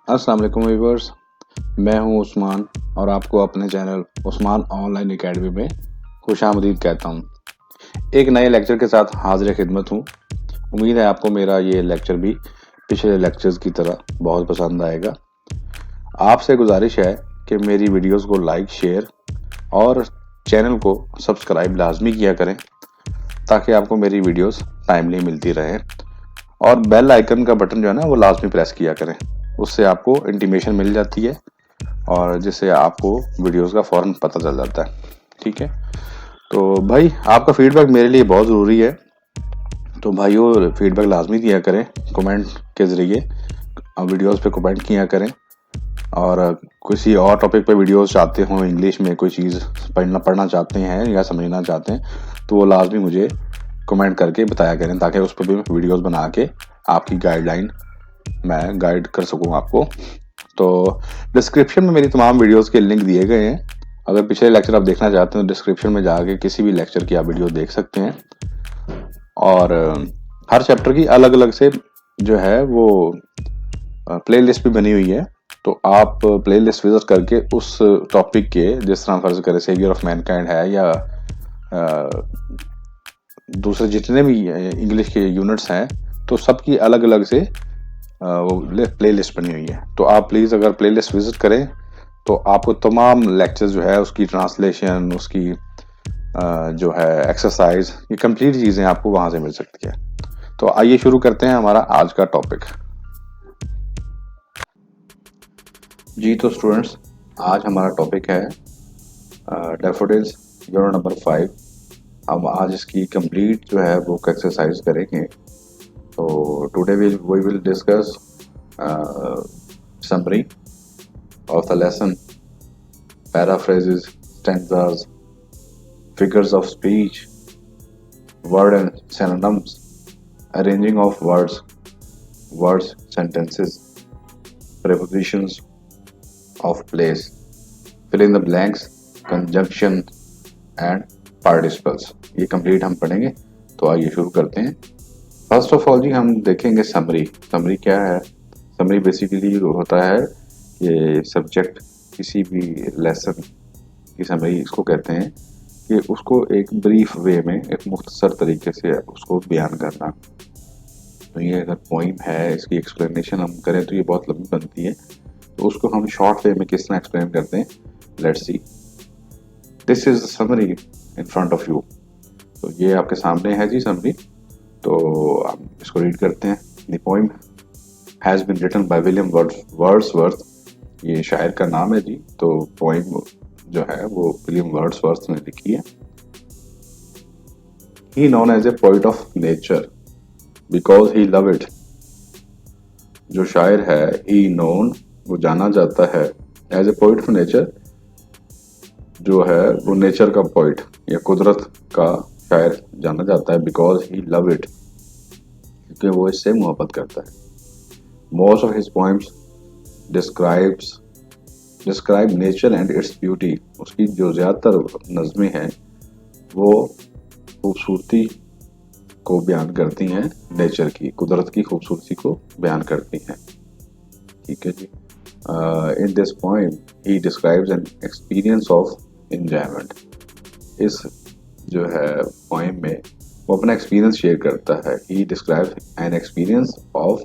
अस्सलाम वालेकुम व्यूअर्स, मैं हूं उस्मान और आपको अपने चैनल उस्मान ऑनलाइन एकेडमी में खुशामदीद कहता हूं। एक नए लेक्चर के साथ हाजिर खिदमत हूं। उम्मीद है आपको मेरा ये लेक्चर भी पिछले लेक्चर्स की तरह बहुत पसंद आएगा। आपसे गुजारिश है कि मेरी वीडियोस को लाइक, शेयर और चैनल को सब्सक्राइब लाजमी किया करें ताकि आपको मेरी वीडियोस टाइमली मिलती रहें, और बेल आइकन का बटन जो है ना वो लाजमी प्रेस किया करें। उससे आपको इंटीमेशन मिल जाती है और जिससे आपको वीडियोस का फ़ौरन पता चल जाता है। ठीक है, तो भाई आपका फीडबैक मेरे लिए बहुत ज़रूरी है, तो भाइयों फीडबैक लाजमी दिया करें कमेंट के ज़रिए। वीडियोस पे कमेंट किया करें, और किसी और टॉपिक पे वीडियोस चाहते हो, इंग्लिश में कोई चीज़ पढ़ना चाहते हैं या समझना चाहते हैं, तो वो लाजमी मुझे कमेंट करके बताया करें ताकि उस पर भी वीडियोस बना के आपकी गाइडलाइन मैं गाइड कर सकूं आपको। तो डिस्क्रिप्शन में मेरी तमाम वीडियोस के लिंक दिए गए हैं। अगर पिछले लेक्चर आप देखना चाहते हैं तो डिस्क्रिप्शन में जाके किसी भी लेक्चर की आप वीडियो देख सकते हैं, और हर चैप्टर की अलग अलग से जो है वो प्लेलिस्ट भी बनी हुई है। तो आप प्लेलिस्ट विजिट करके उस टॉपिक के, जिस तरह फर्ज करें सेवियर ऑफ मैनकाइंड है या दूसरे जितने भी इंग्लिश के यूनिट्स हैं, तो सबकी अलग अलग से वो प्ले लिस्ट बनी हुई है। तो आप प्लीज़ अगर प्ले लिस्ट विजिट करें तो आपको तमाम लेक्चर्स जो है उसकी ट्रांसलेशन, उसकी जो है एक्सरसाइज, ये कंप्लीट चीज़ें आपको वहाँ से मिल सकती है। तो आइए शुरू करते हैं हमारा आज का टॉपिक। जी तो स्टूडेंट्स, आज हमारा टॉपिक है डैफोडिल्स, यूनिट नंबर 5। हम आज इसकी कंप्लीट जो है बुक एक्सरसाइज करेंगे। So today we will discuss summary of the lesson, paraphrases, stanzas, figures of speech, word and synonyms, arranging of words, sentences, prepositions of place, fill in the blanks, conjunction and participles। ये complete हम पढ़ेंगे। तो आइए शुरू करते हैं। First of all जी हम देखेंगे समरी क्या है। समरी बेसिकली होता है कि सब्जेक्ट किसी भी लेसन की समरी इसको कहते हैं कि उसको एक ब्रीफ वे में, एक मुख्तसर तरीके से उसको बयान करना। तो ये अगर पोइम है, इसकी एक्सप्लेनेशन हम करें तो ये बहुत लंबी बनती है, तो उसको हम शॉर्ट वे में किस तरह एक्सप्लेन करते हैं, let's see. This is summary in front of you. तो ये आपके सामने है जी समरी। तो हम इसको रीड करते हैं। The poem has been written by William Wordsworth. ये शायर का नाम है जी। तो पोइम जो है वो विलियम वर्ड्सवर्थ ने लिखी है। He known as a poet of nature because he love it. जो शायर है, ही नोन, वो जाना जाता है, as a poet of nature, जो है वो नेचर का पोइट या कुदरत का शायर जाना जाता है, बिकॉज ही लव इट, क्योंकि वो इससे मोहब्बत करता है। Most of his poems describe nature and its beauty. उसकी जो ज़्यादातर नज़में हैं वो खूबसूरती को बयान करती हैं, नेचर की, कुदरत की खूबसूरती को बयान करती हैं। ठीक है जी। In this poem he describes an experience of enjoyment. इस जो है पोएम में वो अपना एक्सपीरियंस शेयर करता है। ही describes an experience of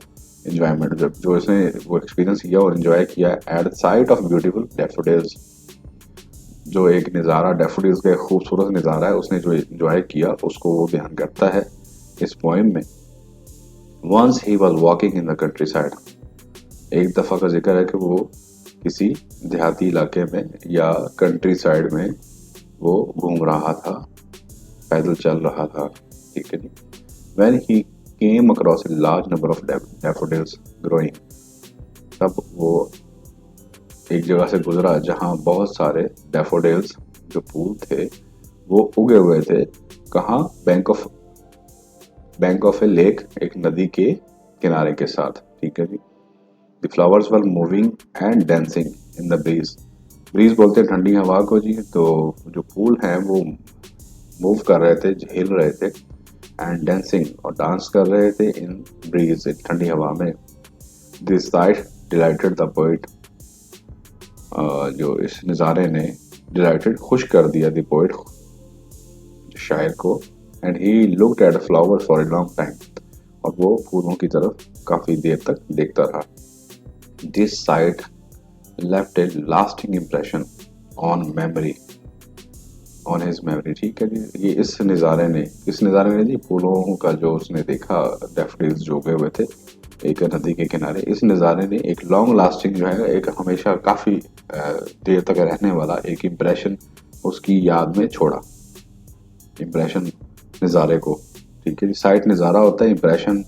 enjoyment, जो इसने वो एक्सपीरियंस किया और एंजॉय किया at the site of beautiful daffodils. जो एक नज़ारा, डैफोडिल्स का खूबसूरत नज़ारा है, उसने जो एंजॉय किया उसको वो बयान करता है इस पोएम में। Once he was walking in the countryside. एक दफ़ा का जिक्र है कि वो किसी देहाती इलाके में या कंट्री साइड में वो घूम रहा था, पैदल चल रहा था। ठीक है जी। When he came across a large number of daffodils growing, तब वो एक जगह से गुजरा जहाँ बहुत सारे डैफोडिल्स जो फूल थे वो उगे हुए थे। कहाँ? बैंक ऑफ ए लेक, एक नदी के किनारे के साथ। ठीक है जी। The flowers were moving and dancing in the breeze. Breeze बोलते हैं ठंडी हवा को जी। तो जो फूल हैं वो मूव कर रहे थे, हिल रहे थे, एंड डांसिंग, और डांस कर रहे थे इन ब्रीज, ठंडी हवा में। This site dilated the poet, जो इस नज़ारे ने डिलाइटेड खुश कर दिया द पोइट, शायर को। And he looked at flower for a long time, और वो फूलों की तरफ काफी देर तक देखता रहा। This site left A lasting impression on memory, on his memory. ठीक है जी, ये इस नज़ारे ने जी फूलों का जो उसने देखा, डैफोडिल्स जो उगे हुए थे एक नदी के किनारे, इस नज़ारे ने एक लॉन्ग लास्टिंग जो है, एक हमेशा काफ़ी देर तक रहने वाला एक इम्प्रेशन उसकी याद में छोड़ा। इम्प्रेशन नज़ारे को, ठीक है जी, साइट नज़ारा होता है, इम्प्रेशन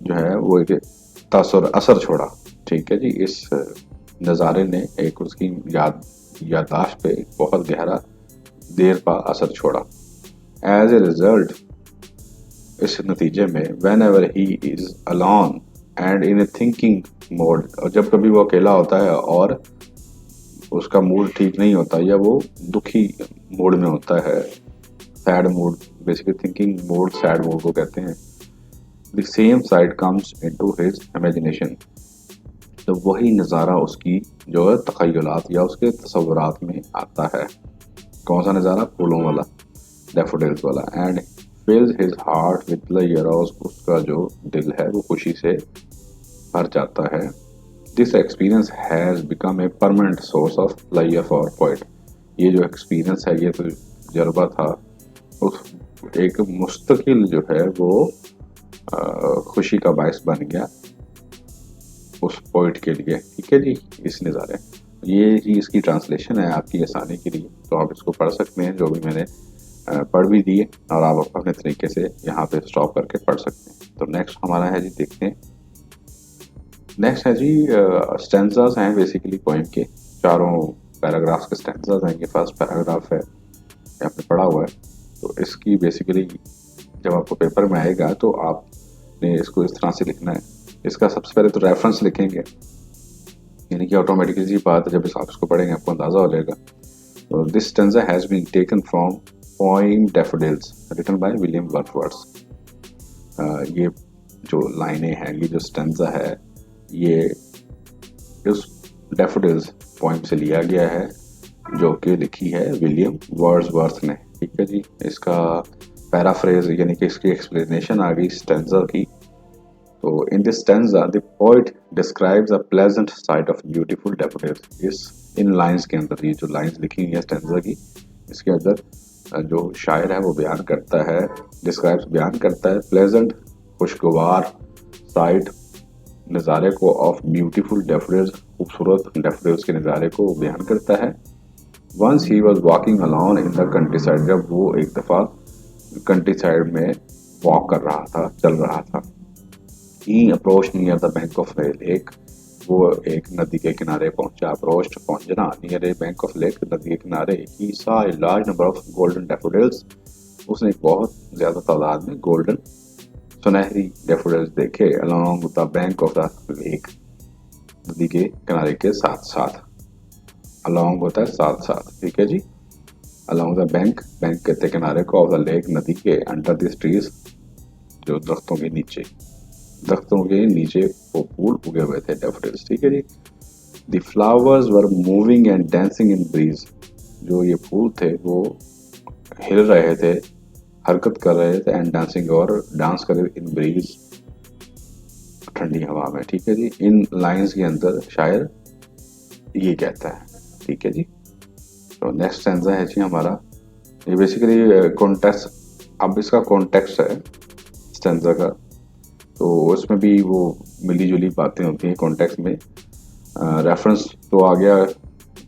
जो है वो एक तासुर असर छोड़ा। ठीक है जी, इस नज़ारे ने एक उसकी याददाश्त पे बहुत गहरा देर पा असर छोड़ा। एज ए रिजल्ट, इस नतीजे में when ever he is alone and in a thinking mode, और जब कभी वो अकेला होता है और उसका मूड ठीक नहीं होता या वो दुखी मूड में होता है, sad mood, basically thinking mood sad mood को कहते हैं, the same side comes into his imagination, तो वही नज़ारा उसकी जो है तखयलात या उसके तसव्वुरात में आता है। कौन सा नज़ारा? फूलों वाला, डैफोडिल्स वाला। And fills his heart with pleasure, और उसका जो दिल है वो खुशी से भर जाता है। This experience has become a permanent source of pleasure for poet, ये जो एक्सपीरियंस है, ये तो तजर्बा था, उस एक मुस्तकिल जो है वो खुशी का बायस बन गया उस पोइट के लिए। ठीक है जी, इस नज़ारे, ये जी इसकी ट्रांसलेशन है आपकी आसानी के लिए, तो आप इसको पढ़ सकते हैं, जो भी मैंने पढ़ भी दिए, और आप अपने तरीके से यहाँ पे स्टॉप करके पढ़ सकते हैं। तो नेक्स्ट हमारा है जी, देखते हैं। नेक्स्ट है जी स्टेंजास हैं बेसिकली पोइम के, चारों पैराग्राफ्स के स्टेंजास हैं। ये फर्स्ट पैराग्राफ है, आपने पढ़ा हुआ है, तो इसकी बेसिकली जब आपको पेपर में आएगा तो आपने इसको इस तरह से लिखना है। इसका सबसे पहले तो रेफरेंस लिखेंगे, यानी कि ऑटोमेटिकली बात है, जब आप इसको पढ़ेंगे आपको अंदाजा हो जाएगा। तो this stanza has been taken from poem daffodils written by William Wordsworth. ये जो लाइनें हैं, ये जो स्टेंजा है, ये उस डैफोडिल्स पोइम से लिया गया है जो कि लिखी है विलियम वर्ड्सवर्थ ने। ठीक है जी, इसका पैराफ्रेज यानी कि इसकी एक्सप्लेनेशन आ गई स्टेंजा की। तो in this stanza the poet describes a pleasant site of beautiful daffodils. इस इन लाइंस के अंदर, ये जो लाइंस लिखी हुई है स्टेंजा की, इसके अंदर जो शायर है वो बयान करता है, डिस्क्राइब्स बयान करता है प्लेजेंट खुशगवार साइट नज़ारे को ऑफ ब्यूटीफुल डैफोडिल्स, खूबसूरत डैफोडिल्स के नज़ारे को बयान करता है। Once he was walking alone in the countryside, जब वो एक दफ़ा कंट्री साइड में वॉक कर रहा था, चल रहा था। He approach near the bank of a lake, वो एक नदी के किनारे पहुंचा। अप्रोच पहुंचना, near a bank of lake, नदी के किनारे। He saw a large number of golden daffodils, उसने बहुत ज़्यादा तादाद में गोल्डन सुनहरी डैफोडिल्स देखे। Along the bank of the lake, नदी के किनारे के साथ साथ, अलॉन्ग होता है साथ साथ। ठीक है जी, अलॉन्ग द बैंक, बैंक कहते किनारे को, ऑफ द लेक नदी के, अंडर दिस ट्रीज, जो दरख्तों के नीचे, दरख्तों के नीचे वो फूल उगे हुए थे डैफोडिल्स। ठीक है जी, the flowers were moving and dancing in breeze, जो ये फूल थे वो हिल रहे थे, हरकत कर रहे थे, एंड डांसिंग, और डांस कर रहे इन ब्रीज, ठंडी हवा में। ठीक है जी, इन लाइंस के अंदर शायर ये कहता है। ठीक है जी, तो नेक्स्ट स्टेंजा है जी हमारा, ये बेसिकली कॉन्टेक्स्ट, अब इसका कॉन्टेक्स्ट है स्टेंजा का, तो उसमें भी वो मिली जुली बातें होती हैं कॉन्टेक्स्ट में। रेफरेंस तो आ गया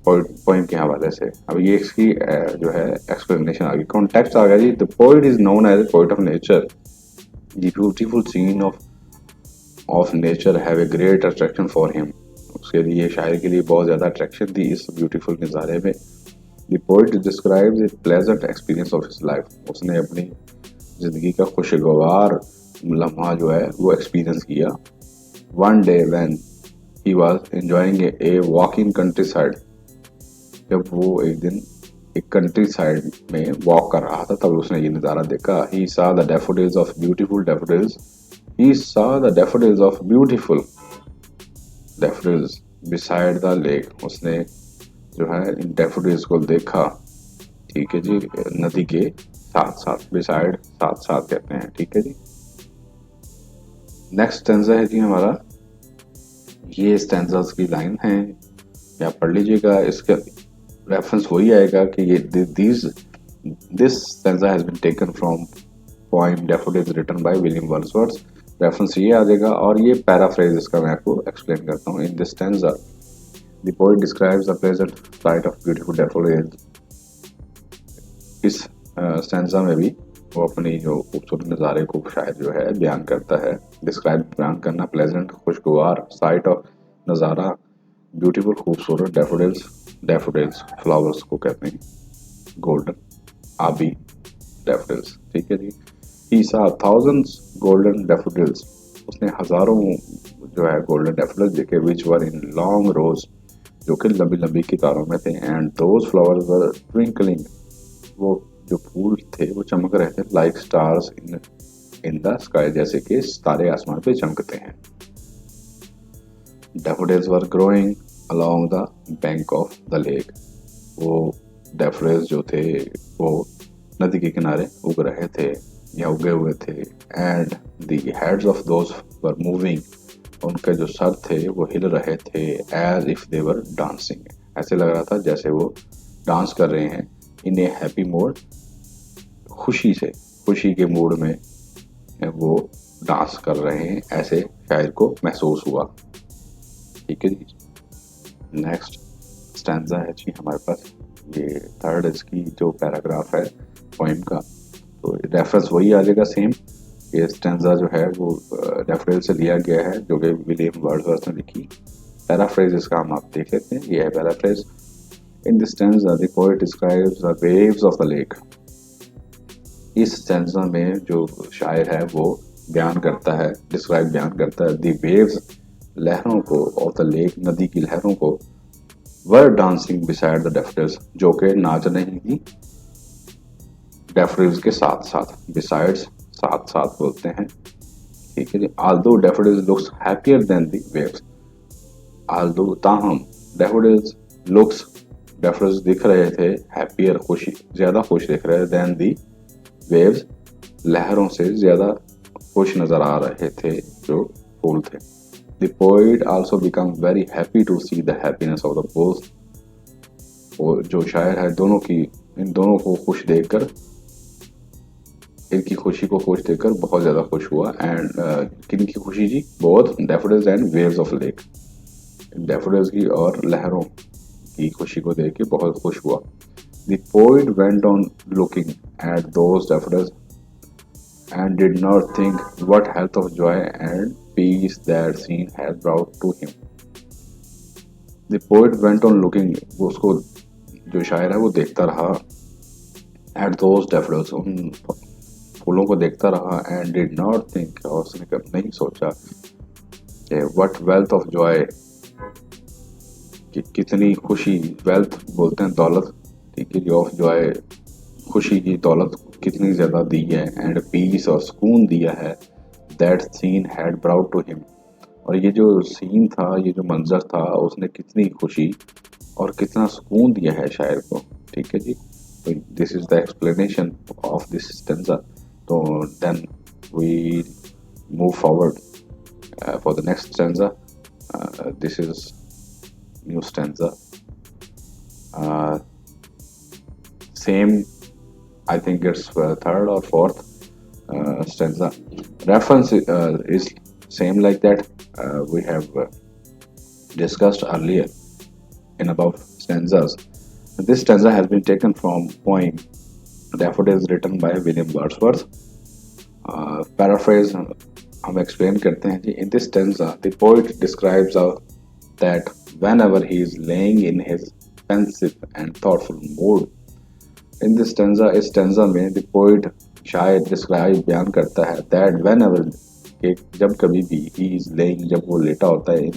पोइम के हवाले से, अब ये इसकी जो है एक्सप्लेनेशन आ गई, कॉन्टेक्स्ट आ गया जी। The poet is known as a poet of nature, the beautiful scene of nature have a great attraction for him, उसके लिए, शायर के लिए बहुत ज़्यादा अट्रैक्शन थी इस ब्यूटीफुल नज़ारे में। The poet describes a pleasant experience of his life, उसने अपनी ज़िंदगी का खुशगवार लम्हा जो है वो एक्सपीरियंस किया। One day when he was enjoying a walk in country side, जब वो एक दिन एक कंट्री साइड में वॉक कर रहा था तब उसने ये नज़ारा देखा। ही saw the daffodils of beautiful daffodils, he saw the daffodils of beautiful daffodils beside the lake, उसने जो है इन डैफोडिल्स को देखा, ठीक है जी, नदी के साथ साथ, बिसाइड साथ साथ कहते हैं, ठीक है जी। नेक्स्ट स्टैंजा है जी हमारा, ये स्टैंजास की लाइन है, या पढ़ लीजिएगा, इसका रेफरेंस वही आएगा कि ये this stanza has been taken from poem daffodils written by William Wordsworth, reference ये आ जाएगा। और ये पैराफ्रेज इसका मैं आपको एक्सप्लेन करता हूँ। In this stanza the poet describes the pleasant site of beautiful daffodils. इस स्टैंजा में भी वो अपनी जो खूबसूरत नज़ारे को शायद जो है बयान करता है। डिस्क्राइब बयान करना, प्लेजेंट खुशगवार, साइट ऑफ नज़ारा, ब्यूटीफुल खूबसूरत, डैफोडिल्स डैफोडिल्स फ्लावर्स को कहते हैं, गोल्डन आबी डैफोडिल्स, ठीक है जी। ही सा थाउजेंड्स गोल्डन डैफोडिल्स, उसने हजारों जो है गोल्डन डैफोडिल्स देखे, विच वर इन लॉन्ग रोज, जो कि लंबी लंबी कतारों में थे, and those flowers were twinkling, वो जो फूल थे वो चमक रहे थे, like stars in the sky, जैसे कि तारे आसमान पे चमकते हैं। Daffodils were growing along the bank of the lake, वो डैफोडिल्स जो थे वो नदी के किनारे उग रहे थे या उगे हुए थे। And the heads of those were moving, उनके जो सर थे वो हिल रहे थे, as if they were dancing, ऐसे लग रहा था जैसे वो डांस कर रहे हैं। इन ए हैप्पी मूड, खुशी से, खुशी के मूड में वो डांस कर रहे हैं, ऐसे शायर को महसूस हुआ, ठीक है जी। नेक्स्ट स्टैंजा है जी हमारे पास, ये थर्ड इसकी जो पैराग्राफ है पोइम का, तो रेफरेंस वही आ जाएगा सेम। ये स्टैंजा जो है वो डैफोडिल से लिया गया है, जो कि विलियम वर्ड्सवर्थ ने लिखी। पैराफ्रेज इसका हम आप देख लेते हैं, ये है paraphrase. In this stanza the poet describes the waves of the lake, इस स्टैंजा में जो शायर है वो बयान करता है, डिस्क्राइब बयान करता है द वेव्स, लहरों को, ऑफ द लेक, नदी की लहरों को, वर डांसिंग बिसाइड द डैफोडिल्स, जो कि नाच रही थी डैफोडिल्स के साथ साथ, बिसाइड्स साथ साथ बोलते हैं, ठीक है जी। Although daffodils looks happier than the waves, although ताहम, डैफोडिल्स लुक्स, डैफोडिल्स दिख रहे थे, हैप्पियर खुशी, ज्यादा खुश दिख रहे, देन दी वेव्स, लहरों से ज्यादा खुश नजर आ रहे थे जो फूल थे। The poet also become very happy to see the happiness of the both, और जो शायर है दोनों की, इन दोनों को खुश देखकर, इनकी खुशी को खुश देखकर बहुत ज्यादा खुश हुआ। एंड किन की खुशी जी? Both daffodils and waves of lake, daffodils की और लहरों की खुशी को देख के बहुत खुश हुआ। The poet went on looking at those daffodils and did not think what health of joy and peace that scene had brought to him. The poet went on looking, उसको जो शायर है वो देखता रहा, at those daffodils, उन फूलों को देखता रहा, and did not think, और उसने कभी नहीं सोचा कि what wealth of joy, कि कितनी खुशी, wealth बोलते हैं दौलत, ठीक है, ऑफ जॉय, खुशी की दौलत कितनी ज्यादा दी है, एंड पीस, और सुकून दिया है, that scene had brought to him, और ये जो सीन था, ये जो मंजर था, उसने कितनी खुशी और कितना सुकून दिया है शायर को, ठीक है जी। तो this is the explanation of this stanza. तो then we move forward for the next stanza. This is new stanza, same, I think it's third or fourth stanza. Reference is same like that we have discussed earlier in above stanzas. This stanza has been taken from poem Daffodils written by William Wordsworth. Paraphrase हम explain करते हैं जी। In this stanza, the poet describes that whenever he is laying in his pensive and thoughtful mood, in this stanza, इस stanza में the poet, शायर, describe बयान करता है that whenever, कि जब कभी भी, ही इज लेइंग, जब वो लेटा होता है,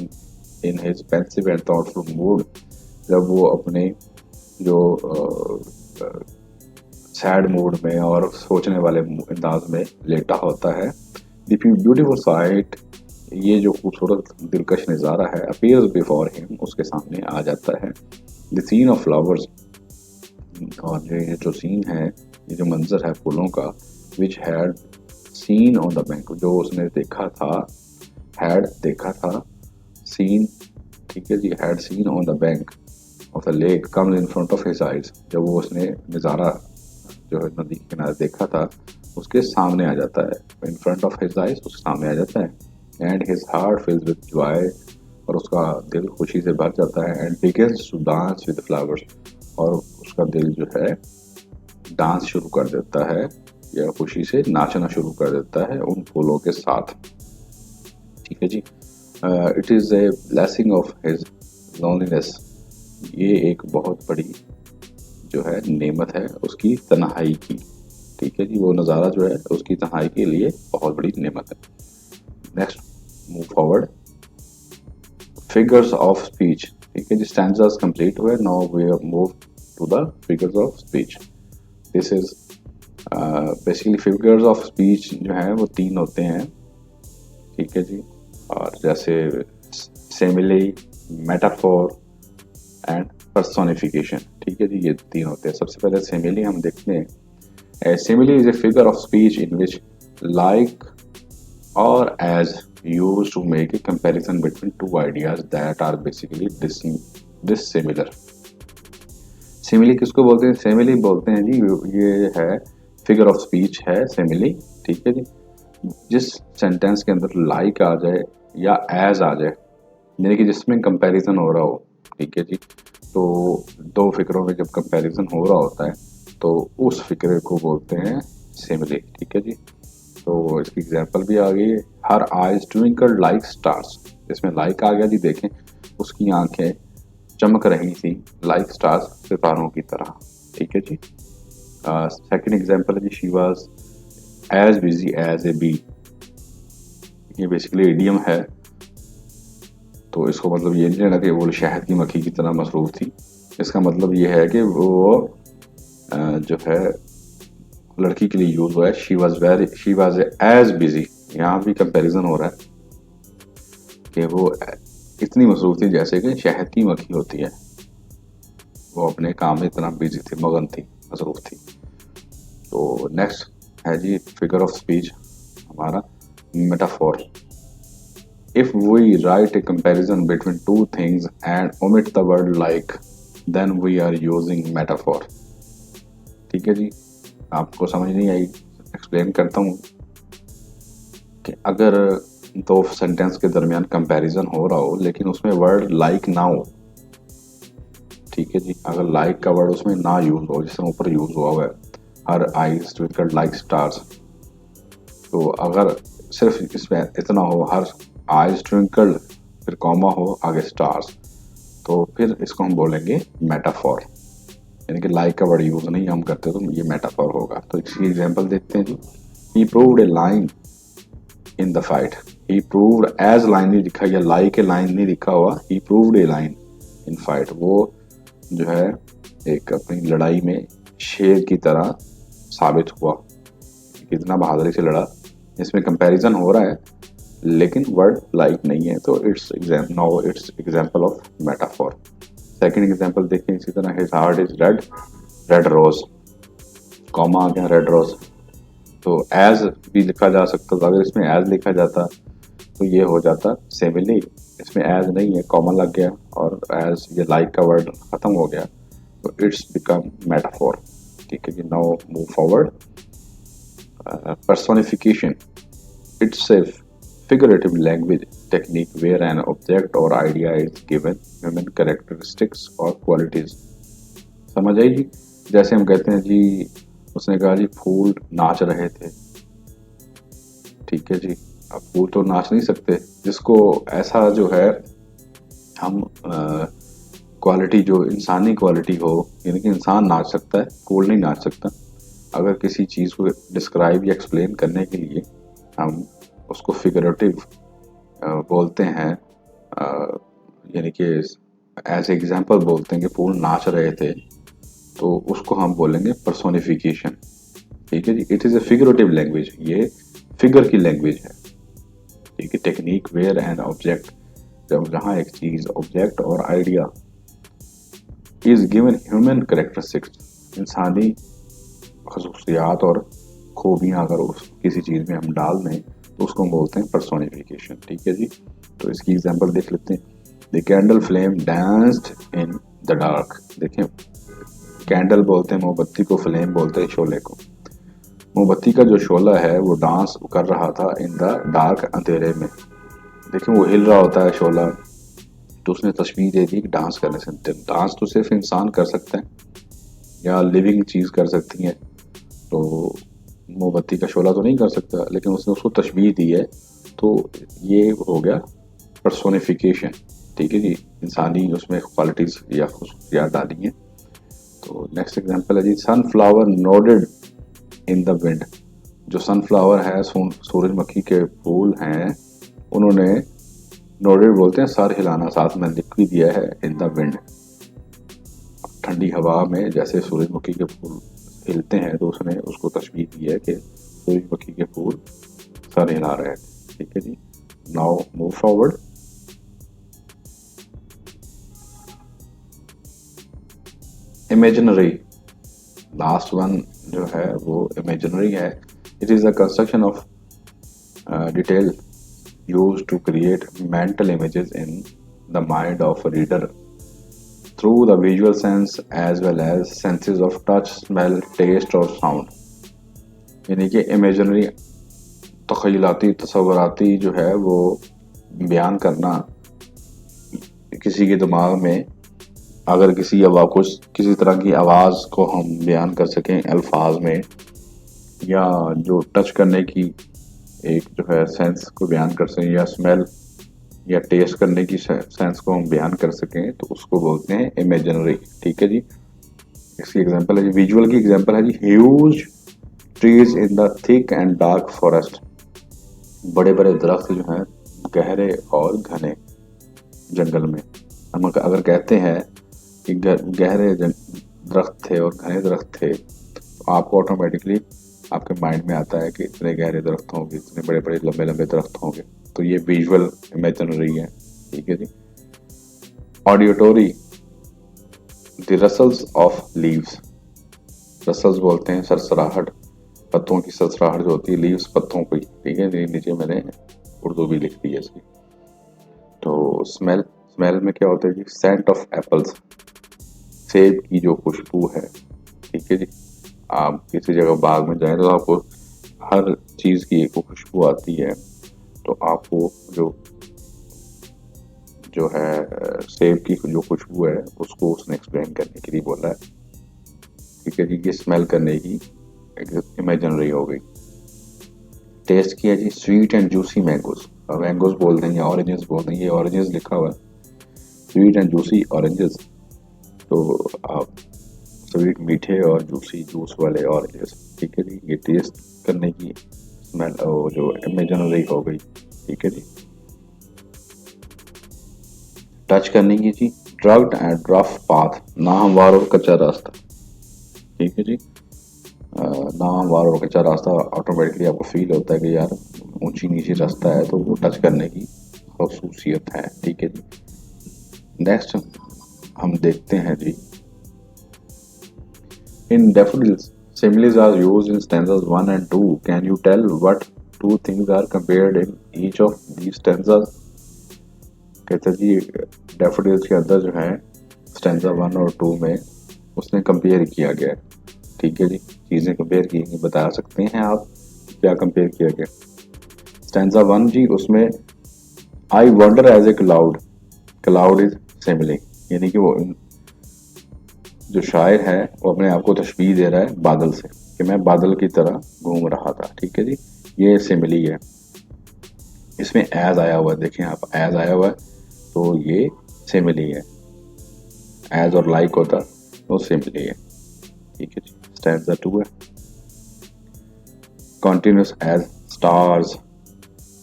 in his pensive and thoughtful mood, जब वो अपने जो सैड मूड में और सोचने वाले अंदाज में लेटा होता है। द ब्यूटीफुल साइट ये जो खूबसूरत दिलकश नज़ारा है, अपीयर्स बिफोर हिम, उसके सामने आ जाता है। द सीन ऑफ फ्लावर्स, और ये जो सीन है, ये जो मंजर है फूलों का, which had seen on the bank, जो उसने देखा था, हैड देखा था, सीन, ठीक है जी, had seen on the bank of the lake comes in front of his eyes, जब वो उसने नज़ारा जो है नदी के किनारे देखा था, उसके सामने आ जाता है, in front of his eyes, उसके सामने आ जाता है। And his heart fills with joy, और उसका दिल खुशी से भर जाता है। And begins to dance with flowers, और उसका दिल जो है डांस शुरू कर देता है, या खुशी से नाचना शुरू कर देता है उन फूलों के साथ। ठीक है जी। It is a blessing of his loneliness, ये एक बहुत बड़ी जो है नेमत है उसकी तन्हाई की। ठीक है जी, वो नज़ारा जो है उसकी तन्हाई के लिए बहुत बड़ी नेमत है। Next, move forward, figures of speech. ठीक है जी, स्टैंजास कंप्लीट हुए, now we move to the figures of speech. This is basically figures of speech जो है वो 3 होते हैं। ठीक है जी, और जैसे सिमिली, मेटाफोर एंड पर्सोनिफिकेशन। ठीक है जी, ये 3 होते हैं। सबसे पहले सिमिली हम देखते हैं। Simile is a figure of speech in which like और as used to make a comparison between two ideas that are basically dissimilar। Simile किसको बोलते हैं? सिमिली बोलते हैं जी, ये है फिगर ऑफ स्पीच है सिमिली। ठीक है जी, जिस सेंटेंस के अंदर लाइक आ जाए या एज आ जाए, यानी कि जिसमें कंपैरिजन हो रहा हो। ठीक है जी, तो 2 फिगरों में जब कंपैरिजन हो रहा होता है तो उस फिगर को बोलते हैं सिमिली। ठीक है जी, तो इसकी एग्जांपल भी आ गई है। हर आइज ट्विंकल्ड लाइक स्टार्स, इसमें लाइक आ गया जी, देखें उसकी आंखें चमक रही थी लाइक स्टार्स, सितारों की तरह। ठीक है जी। सेकंड एग्जांपल है जी, she was as busy as a bee, ये बेसिकली इडियम है, तो इसको मतलब ये नहीं लेना कि वो शहद की मक्खी की तरह मसरूफ थी। इसका मतलब ये है कि वो जो है लड़की के लिए यूज हुआ है। शी वाज एज बिजी, यहाँ भी कंपैरिजन हो रहा है कि वो इतनी मसरूफ थी जैसे कि शहद की मक्खी होती है, वो अपने काम में इतना बिजी थी, मगन थी, मसरूफ थी। तो नेक्स्ट है जी फिगर ऑफ स्पीच हमारा metaphor. If we write a comparison between 2 things and omit the word like, then we are using metaphor. ठीक है जी, आपको समझ नहीं आई, एक्सप्लेन करता हूँ कि अगर 2 सेंटेंस के दरमियान कंपैरिजन हो रहा हो लेकिन उसमें वर्ड लाइक ना हो। ठीक है जी, अगर लाइक का वर्ड उसमें ना यूज हो, जिसमें ऊपर यूज हुआ है हर आइज ट्विंकल्ड लाइक स्टार्स, तो अगर सिर्फ इसमें इतना हो, हर आइज ट्विंकल्ड, फिर कॉमा हो आगे स्टार्स, तो फिर इसको हम बोलेंगे मेटाफोर। यानी कि लाइक का वर्ड यूज नहीं हम करते तो ये मेटाफोर होगा। तो इसकी एग्जांपल देखते हैं जी। He proved a lion in the fight, he proved as lion नहीं लिखा, या लाइक ए लाइन नहीं लिखा हुआ, he proved a lion in fight, वो जो है एक अपनी लड़ाई में शेर की तरह साबित हुआ, कितना बहादुरी से लड़ा। इसमें कंपैरिजन हो रहा है लेकिन वर्ड लाइक नहीं है, तो it's example of metaphor. Second example देखें इसी तरह, his heart is red, red rose, comma आ गया रेड रोज, तो एज भी लिखा जा सकता था। अगर इसमें एज लिखा जाता तो ये हो जाता सिमिली, इसमें एज नहीं है, कॉमा लग गया और एज ये लाइक का वर्ड खत्म हो गया, तो इट्स बिकम मेटाफोर। ठीक है जी, now move forward. personification, it's a figurative language technique where an object or idea is given human characteristics or qualities। समझ आई जी? जैसे हम कहते हैं जी, उसने कहा जी फूल नाच रहे थे। ठीक है जी, अब फूल तो नाच नहीं सकते, जिसको ऐसा जो है हम क्वालिटी जो इंसानी क्वालिटी हो, यानी कि इंसान नाच सकता है, फूल नहीं नाच सकता। अगर किसी चीज़ को डिस्क्राइब या एक्सप्लेन करने के लिए हम उसको फिगरेटिव बोलते हैं, यानी कि एज एग्जांपल बोलते हैं कि फूल नाच रहे थे, तो उसको हम बोलेंगे पर्सोनिफिकेशन। ठीक है जी, it is a figurative language, ये फिगर की लैंग्वेज है। ठीक है। टेक्निक वेयर एंड ऑब्जेक्ट, जब जहाँ एक चीज, ऑब्जेक्ट और idea is given human characteristics, इंसानी खसूसियात और खूबियाँ अगर उस किसी चीज़ में हम डाल दें तो उसको हम बोलते हैं पर्सोनिफिकेशन। ठीक है जी। तो इसकी एग्जांपल देख लेते हैं। The candle flame danced in the dark. देखें, कैंडल बोलते हैं मोमबत्ती को, फ्लेम बोलते हैं शोले को। मोमबत्ती का जो शोला है वो डांस कर रहा था इन द डार्क, अंधेरे में। देखिए वो हिल रहा होता है शोला, तो उसने तशबीह दे दी कि डांस करने से। डांस तो सिर्फ इंसान कर सकते हैं या लिविंग चीज़ कर सकती है, तो मोमबत्ती का शोला तो नहीं कर सकता, लेकिन उसने उसको तशबीह दी है, तो ये हो गया पर्सोनिफिकेशन। ठीक है जी, इंसानी उसमें क्वालिटीज या खुसूसियात डाली हैं। तो नेक्स्ट एग्जांपल है जी, sunflower nodded in the wind. जो सनफ्लावर है, सूरजमुखी के फूल हैं, उन्होंने नोडेड बोलते हैं सर हिलाना, साथ में लिख भी दिया है इन द विंड। ठंडी हवा में जैसे सूरजमुखी के फूल हिलते हैं, तो उसने उसको तशबीह दी है कि सूरजमुखी के फूल सर हिला रहे हैं। ठीक है जी। Now move forward. Imaginary, last one जो है वो इमेजिनरी है। It is a construction of detail used to create mental images in the mind of reader through the visual sense as well as senses of touch, smell, taste और sound। यानी कि imaginary, तख़यलाती, तसव्वुराती जो है वो बयान करना किसी के दिमाग में, अगर किसी कुछ किसी तरह की आवाज़ को हम बयान कर सकें अल्फाज में, या जो टच करने की एक जो है सेंस को बयान कर सकें, या स्मेल या टेस्ट करने की सेंस को हम बयान कर सकें, तो उसको बोलते हैं इमेजिनरी। ठीक है जी। इसकी एग्जांपल है जी, विजुअल की एग्जांपल है जी, huge trees in the thick and dark forest. बड़े बड़े दरख्त जो हैं गहरे और घने जंगल में। हम अगर कहते हैं कि गहरे दरख्त थे और घने दरख्त थे, तो आपको ऑटोमेटिकली आपके माइंड में आता है कि इतने गहरे दरख्त होंगे, इतने बड़े बड़े लंबे लंबे दरख्त होंगे। तो ये विजुअल इमेजिनरी है। ठीक है जी। Auditory, the rustles of leaves. Rustles बोलते हैं सरसराहट, पत्तों की सरसराहट जो होती है, लीव्स पत्तों की। ठीक है, नीचे मैंने उर्दू भी लिख दी है इसकी। तो स्मेल, स्मेल में क्या होता है जी, सेंट ऑफ एप्पल्स, सेब की जो खुशबू है। ठीक है जी। आप किसी जगह बाग में जाएं तो आपको हर चीज़ की एक खुशबू आती है, तो आपको जो जो है सेब की जो खुशबू है उसको उसने एक्सप्लेन करने के लिए बोला है। ठीक है जी। ये स्मेल करने की इमेजिनरी हो गई। टेस्ट किया जी, sweet and juicy mangoes. Mangoes बोल देंगे, ऑरेंजेस बोल देंगे, ऑरेंजेस लिखा हुआ है, स्वीट एंड जूसी ऑरेंजेस। तो आप स्वीट मीठे और जूसी जूस वाले ऑरेंजेस। ठीक है जी। ये टेस्ट करने की स्मेल जो इमेजिनरी हो गई। ठीक है जी। टच करने की जी, ड्रग्ड एंड रफ पाथ, नाहमवार और कच्चा रास्ता। ठीक है जी। नाहमवार और कच्चा रास्ता ऑटोमेटिकली आपको फील होता है कि यार ऊंची नीची रास्ता है, तो वो टच करने की खसूसियत है। ठीक है जी। नेक्स्ट हम देखते हैं जी, इन daffodils similes are used in stanzas 1 and 2. Can you tell what two things are compared in each of these stanzas? कहते जी डैफोडिल्स के अंदर जो है स्टैंजा 1 और 2 में उसने कंपेयर किया गया। ठीक है जी। चीज़ें कंपेयर की गई, बता सकते हैं आप क्या कंपेयर किया गया? स्टैंजा 1 जी, उसमें I wander as a cloud, cloud is simile, यानी कि वो जो शायर है वो अपने आप को तशबीह दे रहा है बादल से, कि मैं बादल की तरह घूम रहा था। ठीक है जी। ये सिमिली है। इसमें एज आया हुआ है, देखें आप, एज आया हुआ है, तो ये सिमिली है। एज और लाइक होता तो सिमिली है। ठीक है जी। स्टैंजा 2 है, कॉन्टिन्यूस एज स्टार्स,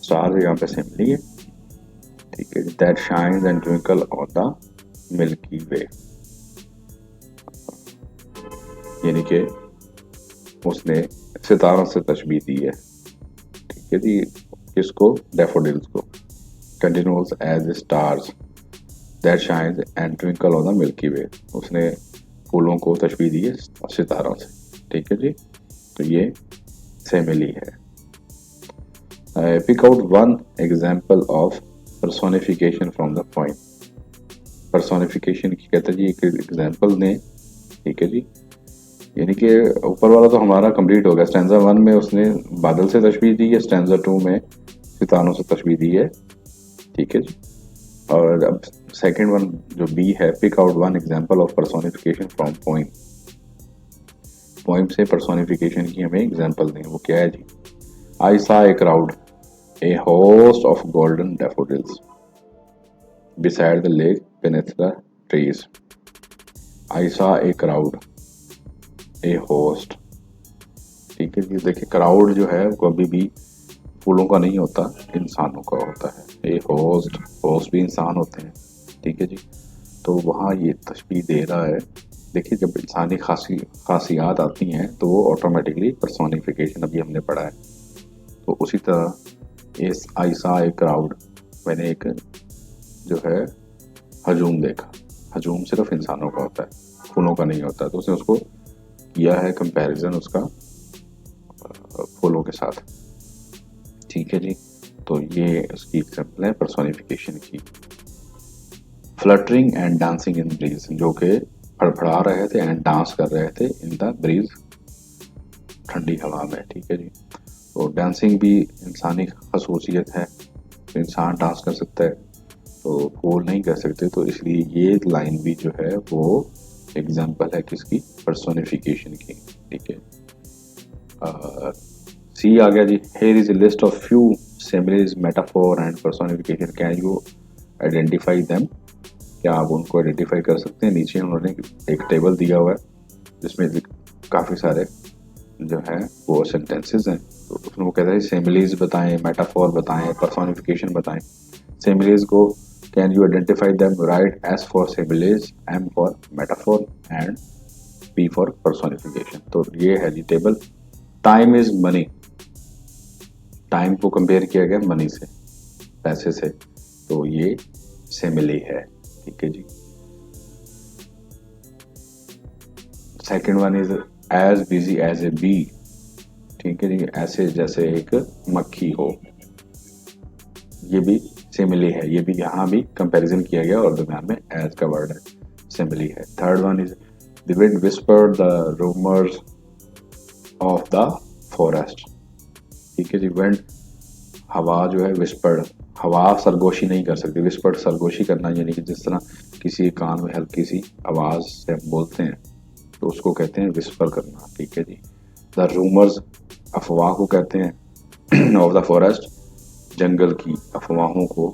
स्टार्स यहाँ पे सिमिली है। ठीक है जी। That shines and twinkle on the milky way, यानी कि उसने सितारों से तशबीह दी है। ठीक है जी। किसको? डैफोडिल्स को। Continuous as stars that shines and twinkle on the milky way. उसने फूलों को तशबीह दी है सितारों से। ठीक है जी, तो ये सेमिली है। Pick out one example of personification from the poem. Personification की कहते हैं जी एक एग्जाम्पल दें। ठीक है जी, यानी कि ऊपर वाला तो हमारा कंप्लीट हो गया। स्टैंजा 1 में उसने बादल से तशबीह दी है, स्टैंजा 2 में सितारों से तशबीह दी है। ठीक है जी, और अब सेकंड वन जो बी है, pick out one example of personification from poem. Poem से पर्सोनिफिकेशन की हमें एग्जांपल दें। वो क्या है जी? आई सा a crowd A host of golden daffodils beside the lake beneath the trees. I saw a crowd, a host। ठीक है जी, देखिए क्राउड जो है वो कभी भी फूलों का नहीं होता, इंसानों का होता है। ए होस्ट, होस्ट भी इंसान होते हैं। ठीक है जी, तो वहाँ ये तशबीह दे रहा है। देखिए जब इंसानी खासियात आती हैं तो वो ऑटोमेटिकली पर्सोनिफिकेशन अभी हमने पढ़ा है। तो उसी तरह इस आई सा ए क्राउड, मैंने एक जो है हजूम देखा। हजूम सिर्फ इंसानों का होता है, फूलों का नहीं होता। तो उसने उसको किया है कंपैरिजन उसका फूलों के साथ। ठीक है जी, तो ये उसकी एग्जाम्पल है पर्सोनिफिकेशन की। Fluttering and dancing in breeze, जो कि फड़फड़ा रहे थे एंड डांस कर रहे थे इन द ब्रीज, ठंडी हवा में। ठीक है जी, तो डांसिंग भी इंसानी खसूसियत है। तो इंसान डांस कर सकता है तो फूल नहीं कर सकते, तो इसलिए ये लाइन भी जो है वो एग्जाम्पल है किसकी? पर्सोनिफिकेशन की। ठीक है, सी आ गया जी। Here is a list of few similes, metaphor and personification, can you identify them? क्या आप उनको आइडेंटिफाई कर सकते हैं? नीचे उन्होंने एक टेबल दिया हुआ है जिसमें काफ़ी सारे जो है वो सेंटेंसेस हैं। तो उसमें वो कहता है सिमिलीज बताएं, मेटाफोर बताएं, पर्सोनिफिकेशन बताएं। सिमिलीज को can you identify them? Write S for similes, M for metaphor and P for personification। तो ये है जी table. Time is money, time को कंपेयर किया गया मनी से, पैसे से, तो ये सिमिली है। ठीक है जी। Second one is as busy as a bee. ठीक है जी, ऐसे जैसे एक मक्खी हो, ये भी सिमिली है। ये भी यहाँ भी कंपैरिजन किया गया और दरम्यान में एज का वर्ड है, सिमिली है। Third one is the wind whispered the rumours of the forest. ठीक है जी, विंड हवा जो है, विस्पर्ड हवा सरगोशी नहीं कर सकती। विस्पर्ड सरगोशी करना, यानी कि जिस तरह किसी कान में हल्की सी आवाज से हम बोलते हैं तो उसको कहते हैं विस्पर करना। ठीक है जी। द रूमर्स अफवाह को कहते हैं, ऑफ द फॉरेस्ट जंगल की अफवाहों को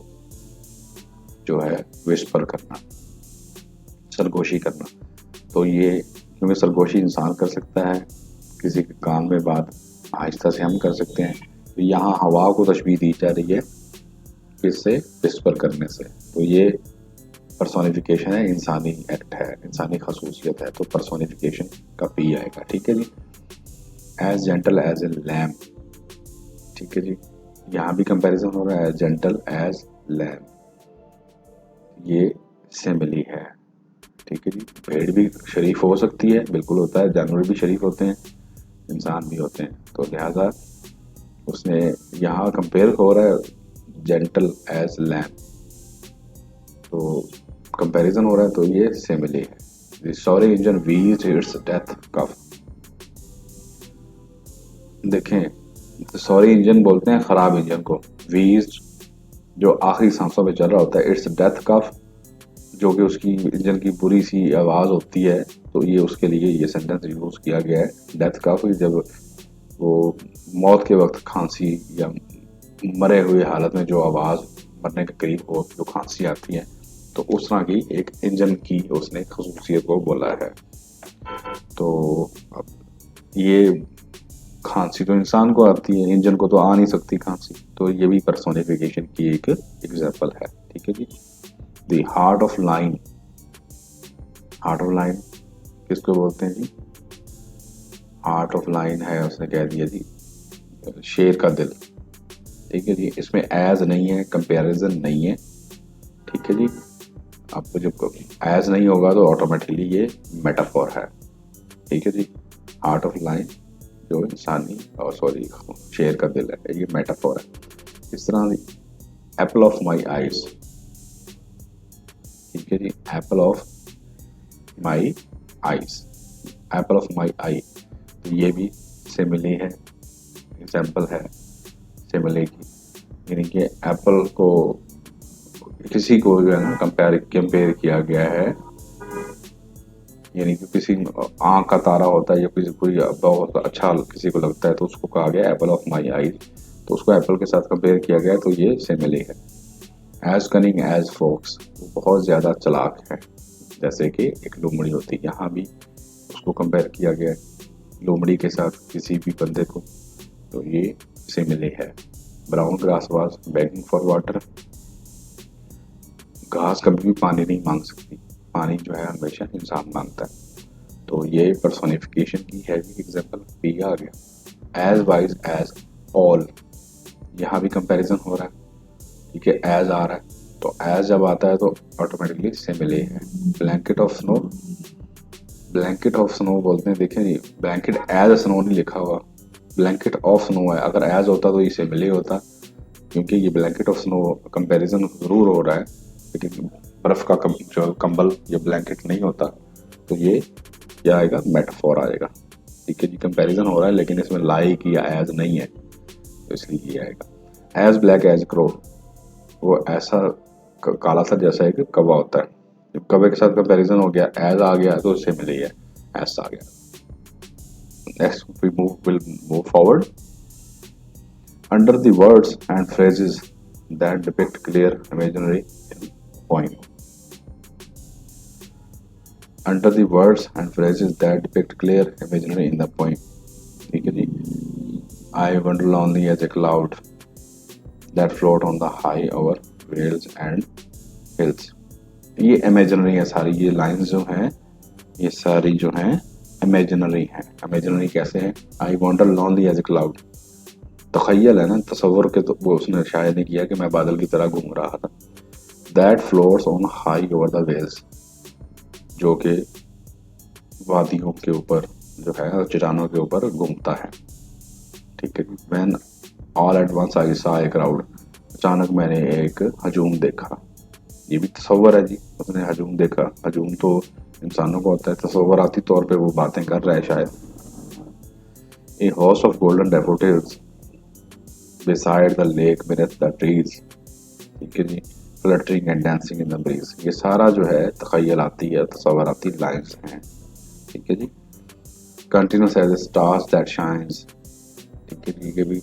जो है विस्पर करना, सरगोशी करना। तो ये क्योंकि सरगोशी इंसान कर सकता है, किसी के कान में बात आहिस्ता से हम कर सकते हैं, तो यहाँ हवा को तशबीह दी जा रही है किससे? विस्पर करने से। तो ये पर्सोनिफिकेशन है, इंसानी एक्ट है, इंसानी खसूसियत है, तो पर्सोनिफिकेशन का पी आएगा। ठीक है जी। As gentle as a lamb. ठीक है जी, यहाँ भी कंपैरिजन हो रहा है, जेंटल एज लैम्प, ये सिमिली है। ठीक है जी। भेड़ भी शरीफ हो सकती है, बिल्कुल होता है, जानवर भी शरीफ होते हैं, इंसान भी होते हैं, तो लिहाजा उसने यहाँ कंपेयर हो रहा है जेंटल एज लैम्प, तो कंपैरिजन हो रहा है, तो ये सिमिली है। The sorry engine wheezed its death cough. देखें, सॉरी इंजन बोलते हैं खराब इंजन को, वीज्ड जो आखिरी सांसों में चल रहा होता है, इट्स डेथ कफ जो कि उसकी इंजन की बुरी सी आवाज़ होती है, तो ये उसके लिए ये सेंटेंस यूज़ किया गया है। डेथ कफ जब वो मौत के वक्त खांसी या मरे हुए हालत में जो आवाज़ मरने के करीब हो, जो खांसी आती है, तो उस तरह की एक इंजन की उसने खसूसियत को बोला है। तो अब ये खांसी तो इंसान को आती है, इंजन को तो आ नहीं सकती खांसी, तो ये भी पर्सोनिफिकेशन की एक एग्जाम्पल है। ठीक है जी। The heart of lion. Heart of lion किसको बोलते हैं जी? हार्ट ऑफ लाइन है, उसने कह दिया जी शेर का दिल। ठीक है जी, इसमें एज नहीं है, कंपैरिजन नहीं है। ठीक है जी, आपको जब एज नहीं होगा तो ऑटोमेटिकली ये मेटाफोर है। ठीक है जी, हार्ट ऑफ लाइन जो इंसानी और सॉरी शेर का दिल है, ये मेटाफोर है। इस तरह एप्पल ऑफ माई आईज, ठीक है जी, apple of my eyes, apple of my eye, तो ये भी सिमिली है, एग्जाम्पल है सिमिली की। यानी कि एप्पल को किसी को जो है ना कंपेयर किया गया है, यानी कि किसी आँख का तारा होता है या किसी कोई बहुत अच्छा किसी को लगता है तो उसको कहा गया एप्पल ऑफ माई आईज, तो उसको एप्पल के साथ कंपेयर किया गया, तो ये सिमिली है। एज कनिंग एज फोक्स, वो बहुत ज़्यादा चालाक है, जैसे कि एक लोमड़ी होती है, यहाँ भी उसको कंपेयर किया गया है लोमड़ी के साथ किसी भी बंदे को, तो ये सिमिली है। Brown grass was begging for water, घास कभी भी पानी नहीं मांग सकती, पानी जो है हमेशा इंसान मांगता है, तो ये पर्सोनिफिकेशन की है भी एग्जाम्पल पी आ गया। एज वाइज एज ऑल, यहाँ भी कंपैरिजन हो रहा है, ठीक है, एज आ रहा है, तो एज जब आता है तो ऑटोमेटिकली सिमिली है। Blanket of snow, blanket of snow बोलते हैं, देखें जी, ब्लैंकेट एज स्नो नहीं लिखा हुआ, ब्लैंकेट ऑफ स्नो है, अगर एज होता तो ये सिमिली होता, क्योंकि ये ब्लैंकेट ऑफ स्नो कंपैरिजन जरूर हो रहा है, लेकिन बर्फ का जो कंबल या ब्लैंकेट नहीं होता, तो ये क्या आएगा, मेटाफोर आएगा। ठीक है जी, कंपैरिजन हो रहा है लेकिन इसमें लाइक या एज नहीं है, तो इसलिए ये आएगा। एज ब्लैक एज क्रो, वो ऐसा काला सा जैसा एक कौवा होता है, जब कौवे के साथ कंपैरिजन हो गया, एज आ गया तो उससे मिली है, एज आ गया। Next we will move forward. Under the words and phrases that depict clear imaginary in poem, under the words and phrases that depict clear imaginary in the poem, ठीक है जी। I wander lonely as a cloud that float on the high over vales and hills, ये imaginary है सारी, ये lines जो हैं ये सारी जो हैं इमेजिनरी हैं। इमेजिनरी कैसे हैं, I wander lonely as a cloud, तखय्यल है ना, तसव्वुर के, तो वो उसने शायद नहीं किया कि मैं बादल की तरह घूम रहा था। That floats on high over the vales, जो कि वादियों के ऊपर जो है और चट्टानों के ऊपर घूमता है। ठीक है, when all at once I saw a crowd, अचानक मैंने एक हजूम देखा, ये भी तसव्वुर है जी, उसने हजूम देखा, हजूम तो इंसानों को होता है, तसव्वुराती तौर पे वो बातें कर रहा है शायद। ए हॉर्स of golden daffodils beside the lake beneath the trees, ठीक है जी, fluttering and dancing in the breeze, ये सारा जो है तखयलाती है, तसव्वुराती लाइन्स हैं। ठीक है जी, continuous as the stars that shines, ठीक है जी, ये भी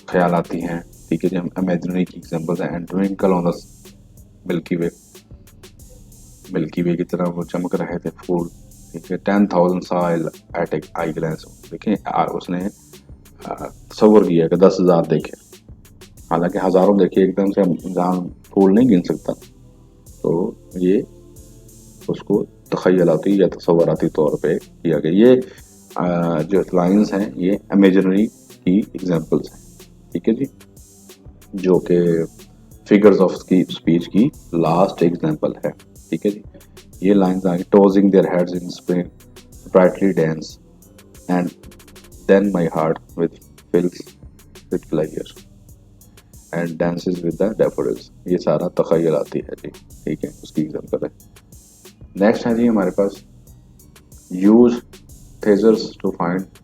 ख्यालाती हैं। ठीक है जी, हम इमेजिनरी की एग्जांपल्स हैं। And twinkle on the milky way, milky way की तरह वो चमक रहे थे फूल। ठीक है, 10,000 saw at a eye glance, देखें उसने तस्वर किया कि 10,000 देखे, हालांकि हजारों देखे, एकदम से इंसान फूल नहीं गिन सकता, तो ये उसको तखयलाती या तसव्वुराती तौर पे किया गया। ये जो लाइंस हैं ये इमेजिनरी की एग्जांपल्स हैं। ठीक है जी, जो कि फिगर्स ऑफ स्पीच की लास्ट एग्जांपल है। ठीक है जी, ये लाइंस आगे, tossing their heads in spring brightly dance and then my heart fills with pleasure and dances with the daffodils, ये सारा तखयलाती है जी। ठीक है, उसकी एग्जांपल है। नेक्स्ट है जी हमारे पास, use thesaurus to find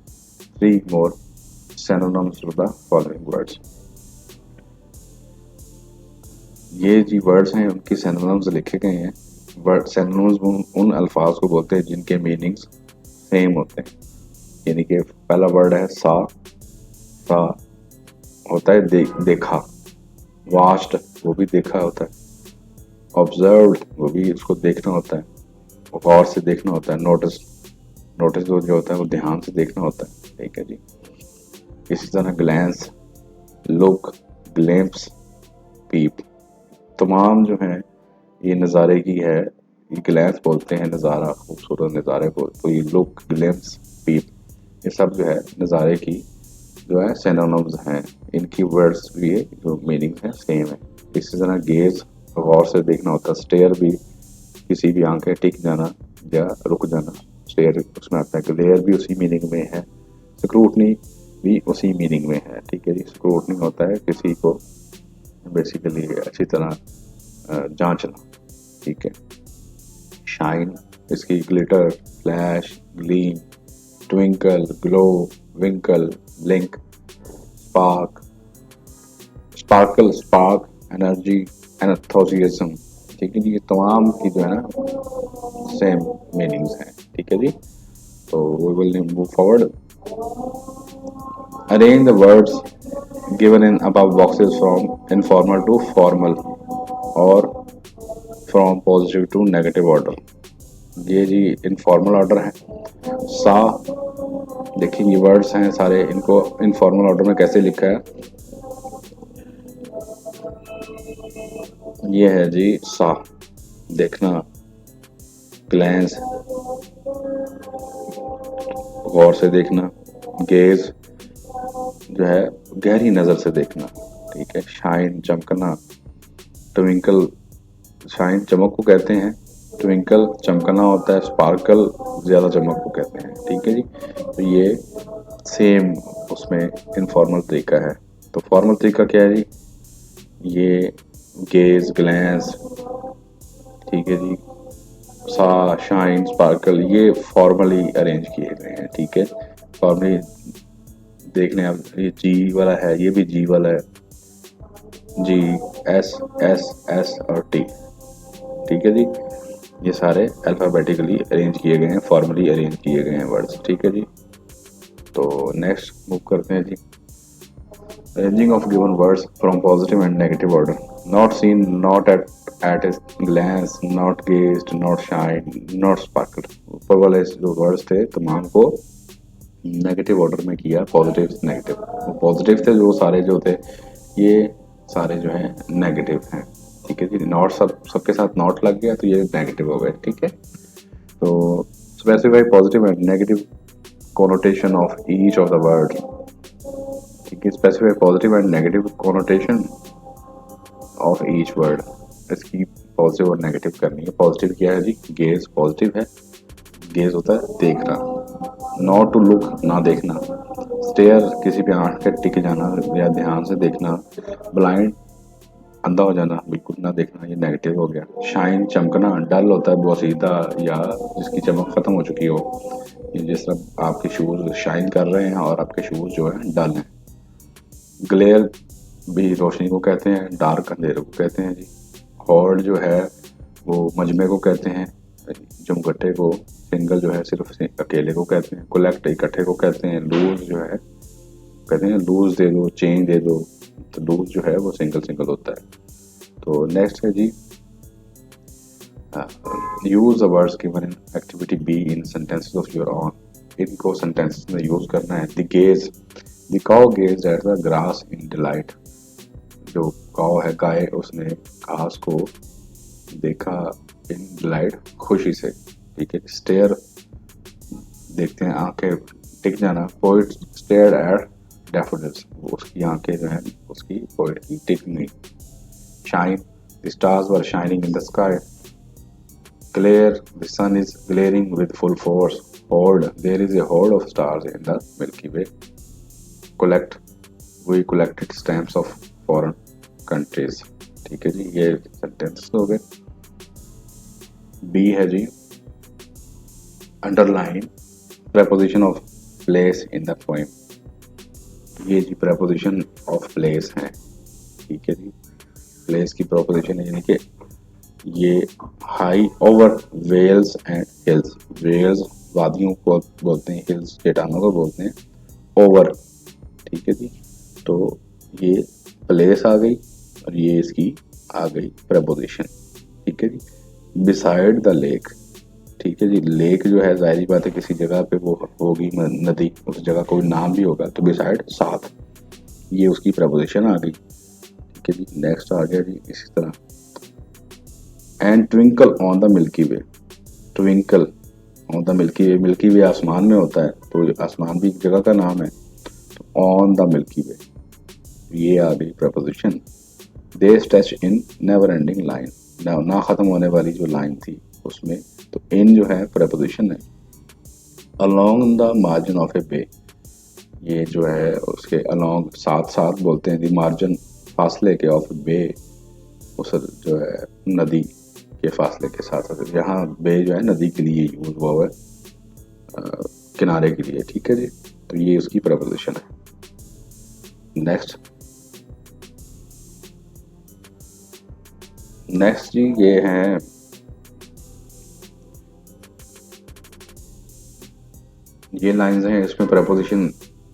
3 more synonyms to the following words, ये जी वर्ड्स हैं, उनकी synonyms लिखे गए हैं। वर्ड synonyms उन अल्फाज को बोलते हैं जिनके मीनिंग्स सेम होते हैं, यानी कि पहला वर्ड है सा, सा होता है देखा, वास्ट वो भी देखा होता है, ऑब्जर्व्ड वो भी उसको देखना होता है, गौर से देखना होता है, नोटिस, नोटिस जो होता है वो ध्यान से देखना होता है। ठीक है जी, इसी तरह ग्लैंस, लुक, ग्लेम्स, पीप, तमाम जो है ये नज़ारे की है। ये ग्लैंस बोलते हैं नज़ारा, खूबसूरत नज़ारे को, तो ये लुक, ग्लेम्स, पीप, ये सब जो है नज़ारे की जो है सिनोनिम्स हैं, इनकी वर्ड्स भी जो मीनिंग है सेम है। इसी तरह गेज गौर से देखना होता है, स्टेयर भी किसी भी आंखें टिक जाना या रुक जाना, स्टेयर उसमें आता है। ग्लेयर भी उसी मीनिंग में है, स्क्रूटनी भी उसी मीनिंग में है। ठीक है जी, स्क्रूटनी होता है किसी को बेसिकली अच्छी तरह जांचना। ठीक है। शाइन इसकी glitter, flash, gleam, twinkle, glow, winkle, blink, spark, sparkle, spark, energy, enthusiasm. ठीक है जी, ये तमाम की जो है ना सेम मीनिंग्स हैं। ठीक है जी, तो we will move forward. Arrange the words given in above boxes from informal to formal और from positive to negative order. ये जी इनफॉर्मल ऑर्डर है। सा, देखिए ये वर्ड्स हैं सारे, इनको इनफॉर्मल ऑर्डर में कैसे लिखा है। ये है जी सा, देखना, ग्लैंस गौर से देखना, गेज जो है गहरी नजर से देखना। ठीक है। शाइन चमकना, ट्विंकल, शाइन चमक को कहते हैं, ट्विंकल चमकना होता है, स्पार्कल ज्यादा चमक को कहते हैं। ठीक है जी, तो ये सेम उसमें इनफॉर्मल तरीका है। तो फॉर्मल तरीका क्या है जी, ये गेज, ग्लैंस, ठीक है जी, सा, शाइन, स्पार्कल, ये फॉर्मली अरेंज किए गए हैं। ठीक है, फॉर्मली देखने अब ये जी वाला है, ये भी जी वाला है, जी, एस, एस, एस और टी। ठीक है जी, ये सारे अल्फाबेटिकली अरेंज किए गए हैं, फॉर्मली अरेंज किए गए हैं वर्ड्स। ठीक है जी, तो नेक्स्ट मूव करते हैं जी। Arranging of given words from positive and negative order. Not seen, not at a glance, not gazed, not shine, not sparkled. ऊपर वाले जो वर्ड्स थे तमाम को नेगेटिव ऑर्डर में किया, पॉजिटिव नेगेटिव। पॉजिटिव थे जो सारे जो थे, ये सारे जो हैं नेगेटिव हैं। ठीक है जी, नॉट सबके साथ नॉट लग गया तो ये नेगेटिव हो गए। ठीक है, तो specify positive and negative connotation of each of the words. ठीक है, specify positive and negative connotation of each word. इसकी पॉजिटिव और नेगेटिव करनी है। पॉजिटिव क्या है जी, गेज पॉजिटिव है, गेज होता है देखना, नॉट टू लुक ना देखना, स्टेयर किसी पे आंख के टिक जाना या ध्यान से देखना, ब्लाइंड अंधा हो जाना, बिल्कुल ना देखना, ये नेगेटिव हो गया। शाइन चमकना, डल होता है बोसीदा या जिसकी चमक खत्म हो चुकी हो, ये जिस तरह आपके शूज शाइन कर रहे हैं और आपके शूज जो है डल हैं। ग्लेयर भी रोशनी को कहते हैं, डार्क अंधेरे को कहते हैं जी। हॉर्ड जो है वो मजमे को कहते हैं, जमघटे को, सिंगल जो है सिर्फ अकेले को कहते हैं, कलेक्ट इकट्ठे को कहते हैं, लूज जो है कहते हैं लूज दे दो, चेंज दे दो, तो लूज जो है वो सिंगल सिंगल होता है। तो नेक्स्ट है जी, use the words given in activity B in sentences of your own. इनको सेंटेंसेस में यूज करना है। The gaze, the cow gaze at the grass in delight. जो काउ है गाय, उसने घास को देखा इन डिलाइट, खुशी से। ठीक है, स्टेयर देखते हैं, आंखें टिक जाना, पोइट स्टेयर एट डैफोडिल्स, उसकी आंखें जो है उसकी पोइट की टिक नहीं। Shine, the stars were shining in the sky. Glare, the sun is glaring with full force. Horde, there is a horde of stars in the Milky Way. Collect, we collected stamps of foreign countries. ठीक है जी, ये sentence हो गए। B है जी, underline preposition of place in the poem. ये जी preposition of place है। ठीक है जी, place की preposition है, यानी कि ये high over vales and hills. Vales वादियों को बोलते हैं, हिल्स चट्टानों को बोलते हैं, ओवर। ठीक है जी, तो ये प्लेस आ गई और ये इसकी आ गई प्रपोजिशन। ठीक है जी, बिसाइड द लेक। ठीक है जी, लेक जो है जाहिर बात है किसी जगह पे वो होगी नदी, उस जगह कोई नाम भी होगा, तो बिसाइड साथ, ये उसकी प्रपोजिशन आ गई। ठीक है जी, नेक्स्ट आ गया जी इसी तरह, and twinkle on the milky way. Twinkle on the milky way, milky way आसमान में होता है, तो आसमान भी एक जगह का नाम है, तो ऑन द मिल्की वे, ये आ गई preposition. They stretch in never ending line, ना खत्म होने वाली जो लाइन थी उसमें, तो इन जो है प्रपोजिशन है। अलोंग द मार्जिन ऑफ ए बे, ये जो है उसके अलोंग साथ साथ बोलते हैं, दी मार्जिन फासले के ऑफ बे, उस जो है नदी के फासले के साथ साथ, यहाँ बे जो है नदी के लिए यूज हुआ हुआ है, किनारे के लिए, ठीक है जी। तो ये उसकी प्रपोजिशन है। नेक्स्ट जी ये है, ये लाइंस हैं, इसमें प्रपोजिशन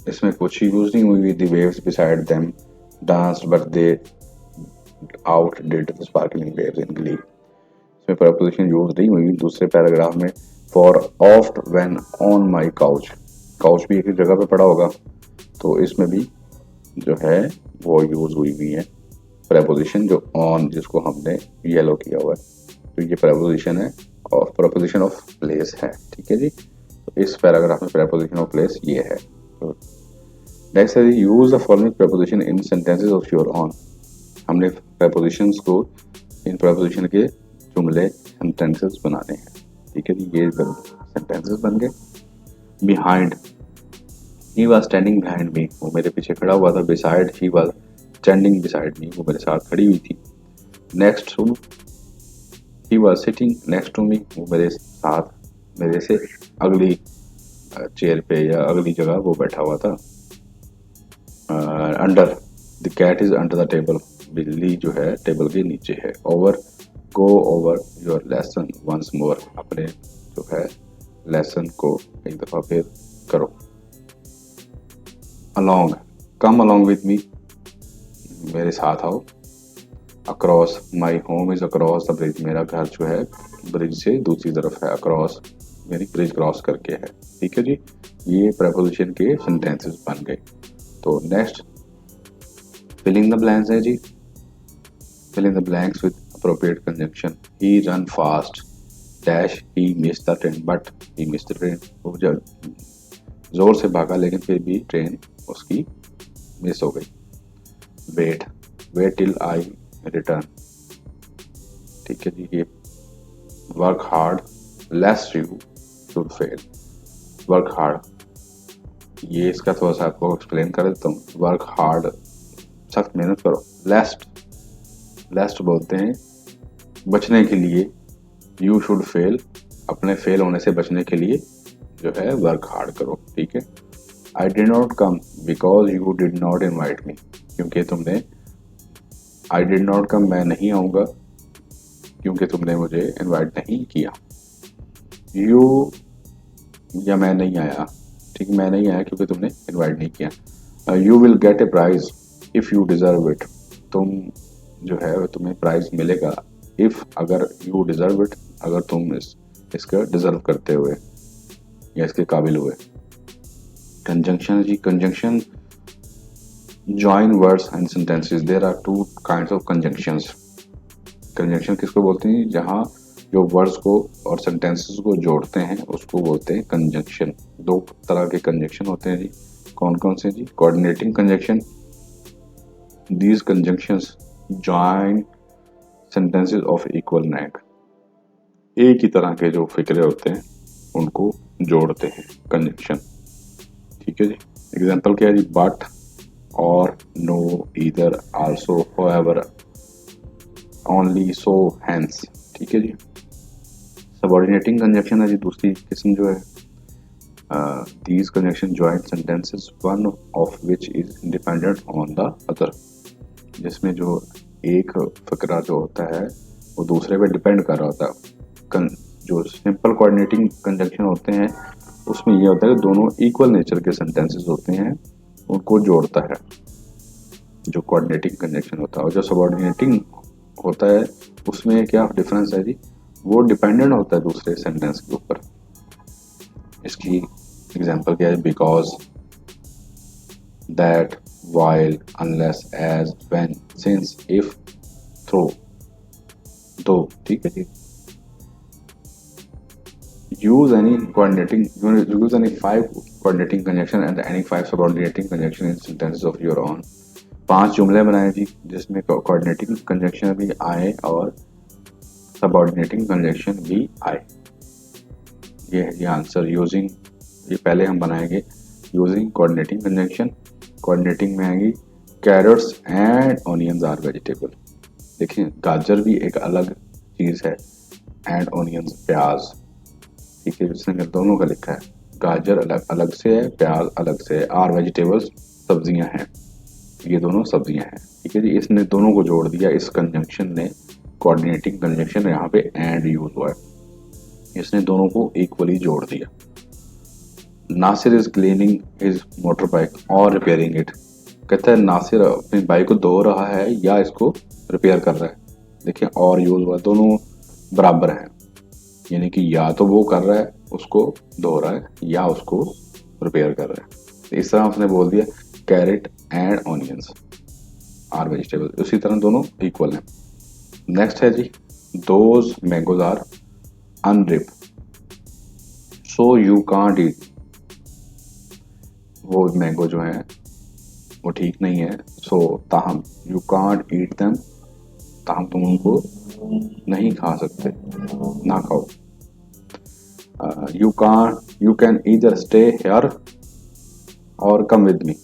इसमें कुछ यूज नहीं हुई। The waves beside them danced but they out did the sparkling waves in Glee, इसमें प्रपोजिशन यूज नहीं हुई। दूसरे पैराग्राफ में for oft when on my couch, couch भी एक ही जगह पे पड़ा होगा, तो इसमें भी जो है वो यूज हुई है प्रपोजिशन, जो ऑन जिसको हमने येलो किया हुआ है, तो ये प्रपोजिशन है और प्रपोजिशन ऑफ प्लेस है, ठीक है जी। तो इस पैराग्राफ में प्रपोजिशन ऑफ प्लेस ये है। तो नेक्स्ट है use the following preposition in sentences of your on, हमने प्रपोजिशंस को इन प्रपोजिशन के जुमले सेंटेंसेस बनाने हैं, ठीक है जी। ये सेंटेंसेस बन गए। Behind, he was standing behind me, वो मेरे पीछे खड़ा हुआ था। Beside, he was standing beside me, वो मेरे साथ खड़ी हुई थी। Next to, he was sitting next to me, वो मेरे साथ मेरे से अगली चेयर पे या अगली जगह वो बैठा हुआ था। Under, the cat is under the table, बिल्ली जो है टेबल के नीचे है। Over, go over your lesson once more, अपने जो है लेसन को एक दफा फिर करो। Along, come along with me, मेरे साथ आओ। Across, my home is across the bridge, मेरा घर जो है ब्रिज से दूसरी तरफ है। अक्रॉस यानी ब्रिज क्रॉस करके है, ठीक है जी। ये प्रपोजिशन के सेंटेंसेस बन गए। तो नेक्स्ट फिलिंग द ब्लैंक्स है जी। Filling the blanks with appropriate conjunction. He run fast dash, he miss the train but he miss the train, वो जब जोर से भागा लेकिन फिर भी ट्रेन उसकी मिस हो गई। Wait, wait till I return, ठीक है जी। ये work hard lest you should fail, work hard, ये इसका थोड़ा सा आपको एक्सप्लेन कर देता हूँ। वर्क हार्ड, सख्त मेहनत करो। लेस्ट, लेस्ट बोलते हैं बचने के लिए। यू शुड फेल, अपने फेल होने से बचने के लिए जो है वर्क हार्ड करो, ठीक है। I did not come because you did not invite मी, क्योंकि तुमने, आई डिड नॉट कम, मैं नहीं आऊँगा क्योंकि तुमने मुझे इनवाइट नहीं किया। यू, या मैं नहीं आया, ठीक, मैं नहीं आया क्योंकि तुमने इनवाइट नहीं किया। You will get a prize if you deserve it, तुम जो है तुम्हें प्राइज मिलेगा। इफ़, अगर, यू डिज़र्व इट, अगर तुम इसका डिज़र्व करते हुए या इसके काबिल हुए। कंजंक्शन जी, conjunction join words and sentences, there are two kinds of conjunctions. Conjunction किसको बोलते हैं? जहाँ जो वर्ड्स को और सेंटेंसेस को जोड़ते हैं उसको बोलते हैं कंजंक्शन। दो तरह के कंजंक्शन होते हैं जी, कौन कौन से जी? Coordinating conjunction, these conjunctions join sentences of equal rank, एक ही तरह के जो फिक्रे होते हैं उनको जोड़ते हैं कंजंक्शन, ठीक है जी। एग्जांपल क्या है जी? बट, और, नो, ईदर, आल्सो, होएवर, ओनली, सो, हेंस, ठीक है जी। सबऑर्डिनेटिंग कंजंक्शन है जी दूसरी किस्म जो है। These conjunction join sentences one of which is independent on the other, जिसमें जो एक फकरा जो होता है वो दूसरे पे डिपेंड कर रहा होता है। जो सिंपल कोऑर्डिनेटिंग कंजंक्शन होते हैं उसमें ये होता है कि दोनों इक्वल नेचर के सेंटेंसेस होते हैं, उनको जोड़ता है जो कोऑर्डिनेटिंग कंजंक्शन होता है। और जो सबऑर्डिनेटिंग होता है उसमें क्या डिफरेंस है जी? वो डिपेंडेंट होता है दूसरे सेंटेंस के ऊपर। इसकी एग्जांपल क्या है? Because, that, while, unless, as, when, since, if, through, दो, ठीक है जी। use any coordinating, use any 5 coordinating conjunction and adding 5 subordinating conjunction in sentences of your own। 5 जुमले बनाए जी जिसमें coordinating conjunction भी आए और सबऑर्डिनेटिंग कंजंक्शन भी आए। ये है जी आंसर। यूजिंग, ये पहले हम बनाएंगे यूजिंग कोऑर्डिनेटिंग कंजंक्शन। कोऑर्डिनेटिंग में आएंगी carrots and onions are vegetable. देखिए गाजर भी एक अलग चीज है, एंड ऑनियंस प्याज, ठीक है, इसने दोनों का लिखा है। गाजर अलग अलग से है, प्याज अलग से है। आर वेजिटेबल्स सब्जियां हैं, ये दोनों सब्जियां हैं, ठीक है जी। इसने दोनों को जोड़ दिया, इस कंजंक्शन ने, कोऑर्डिनेटिंग कंजंक्शन यहाँ पे एंड यूज हुआ है, इसने दोनों को इक्वली जोड़ दिया। Nasir is cleaning his motorbike और रिपेयरिंग इट। कहता है नासिर अपनी बाइक को धो रहा है या इसको रिपेयर कर रहा है। देखिए और यूज हुआ, दोनों बराबर हैं, यानी कि या तो वो कर रहा है उसको धो रहा है या उसको रिपेयर कर रहा है। इस तरह उसने बोल दिया carrot and onions are vegetable, उसी तरह दोनों इक्वल हैं। नेक्स्ट है जी those mangoes are unripe so you can't eat. वो मैंगो जो है वो ठीक नहीं है, सो ताहम यू कांट ईट देम, ताहम तुम उनको नहीं खा सकते, ना खाओ। You can either stay here or come with me.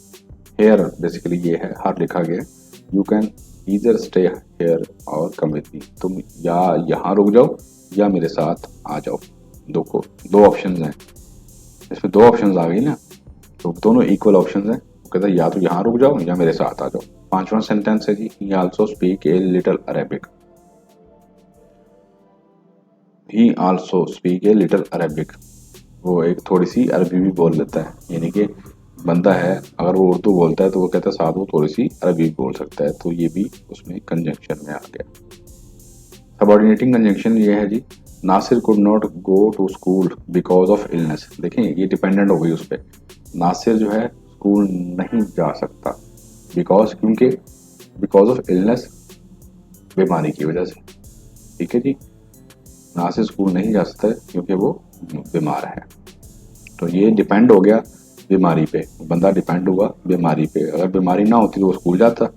Here basically ये है, हर लिखा गया। You can either stay here or come with मी, तुम या यहाँ रुक जाओ या मेरे साथ आ जाओ। दो ऑप्शंस हैं इसमें, दो ऑप्शंस आ गई ना, तो दोनों इक्वल ऑप्शंस हैं। वो कहता है या तो यहाँ रुक जाओ या मेरे साथ आ जाओ। 5वां सेंटेंस है जी he also speak a little Arabic. He also speak a little Arabic, वो एक थोड़ी सी अरबी भी बोल लेता है, यानी कि बंदा है अगर वो उर्दू बोलता है तो वो कहता है साथ वो थोड़ी सी अरबी बोल सकता है, तो ये भी उसमें कंजंक्शन में आ गया। सबऑर्डिनेटिंग कंजंक्शन ये है जी Nasir could not go to school because of illness. देखें ये डिपेंडेंट हो गई उस पर। नासिर जो है स्कूल नहीं जा सकता, बिकॉज क्योंकि बिकॉज ऑफ इलनेस, बीमारी की वजह से, ठीक है जी। नासिर स्कूल नहीं जा सकता क्योंकि वो बीमार है, तो ये डिपेंड हो गया बीमारी पे, बंदा डिपेंड हुआ बीमारी पे। अगर बीमारी ना होती तो वो स्कूल जाता,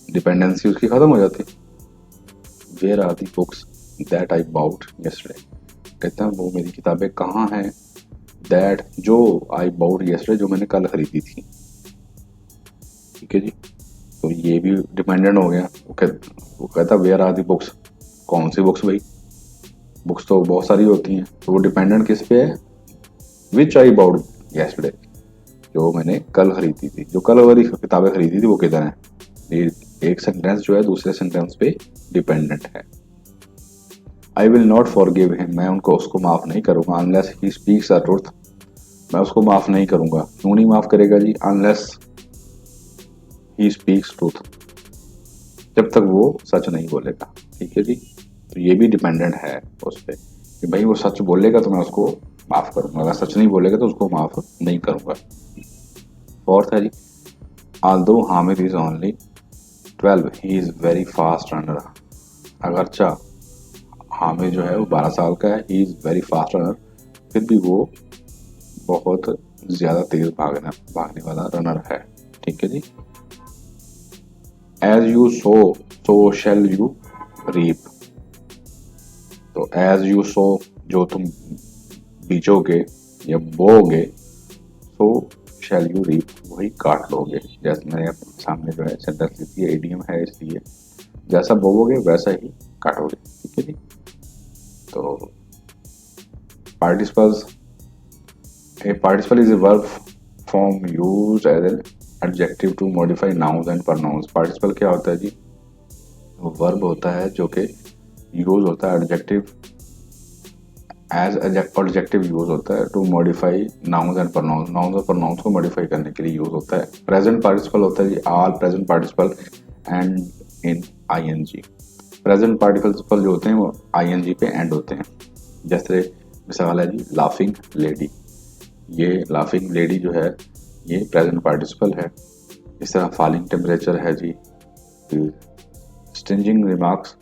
डिपेंडेंसी उसकी खत्म हो जाती। Where are the books that I bought yesterday. कहता है वो मेरी किताबें कहाँ हैं, दैट जो आई बाउट यस्टरडे, जो मैंने कल खरीदी थी, ठीक है जी। तो ये भी डिपेंडेंट हो गया। वो कहता वेयर आर दी बुक्स, कौन सी बुक्स भाई, बुक्स तो बहुत सारी होती हैं, तो वो डिपेंडेंट किस पे है, विच आई बाउट यस्टरडे, जो मैंने कल खरीदी थी। जो कल वाली किताबें खरीदी थी वो किधर है, ये एक सेंटेंस जो है दूसरे सेंटेंस पे डिपेंडेंट है। I will not forgive him, मैं उसको माफ नहीं करूंगा, unless he speaks the truth, मैं उसको माफ नहीं करूंगा। क्यों नहीं माफ करेगा जी, अनलेस ही स्पीक्स ट्रुथ, जब तक वो सच नहीं बोलेगा, ठीक है जी। तो ये भी डिपेंडेंट है उस पर कि भाई वो सच बोलेगा तो मैं उसको माफ करूंगा, अगर सच नहीं बोलेगा तो उसको माफ नहीं करूंगा। फोर्थ है जी although Hamid is only 12 he is very fast runner. अगरचा हामिद जो है वो 12 साल का है, he is very fast runner, फिर भी वो बहुत ज्यादा तेज भागने वाला रनर है, ठीक है जी। As you sow shall you reap. तो एज यू सो, जो तुम बीजोगे या बोओगे, सो शैल यू रीप, वही काट लोगे। जैसे मैंने सामने जो है सेंटेंस लिखी है, एडीएम है, इसलिए जैसा बोओगे वैसा ही काटोगे, ठीक है जी। तो participles, a participle is a verb form used as an adjective to modify nouns and pronouns। participle क्या होता है जी, वो verb होता है जो कि यूज होता है adjective एज adjective यूज होता है to modify nouns and pronouns, nouns और pronouns को मॉडिफाई करने के लिए यूज होता है। प्रेजेंट पार्टिसिपल होता है जी all present participle and in ing। Present participle जो होते हैं वो ing पे एंड होते हैं। जैसे मिसाल है जी लाफिंग लेडी, ये लाफिंग लेडी जो है ये प्रेजेंट पार्टिसिपल है। इस तरह फॉलिंग टेम्परेचर है जी, स्टिंजिंग रिमार्क्स।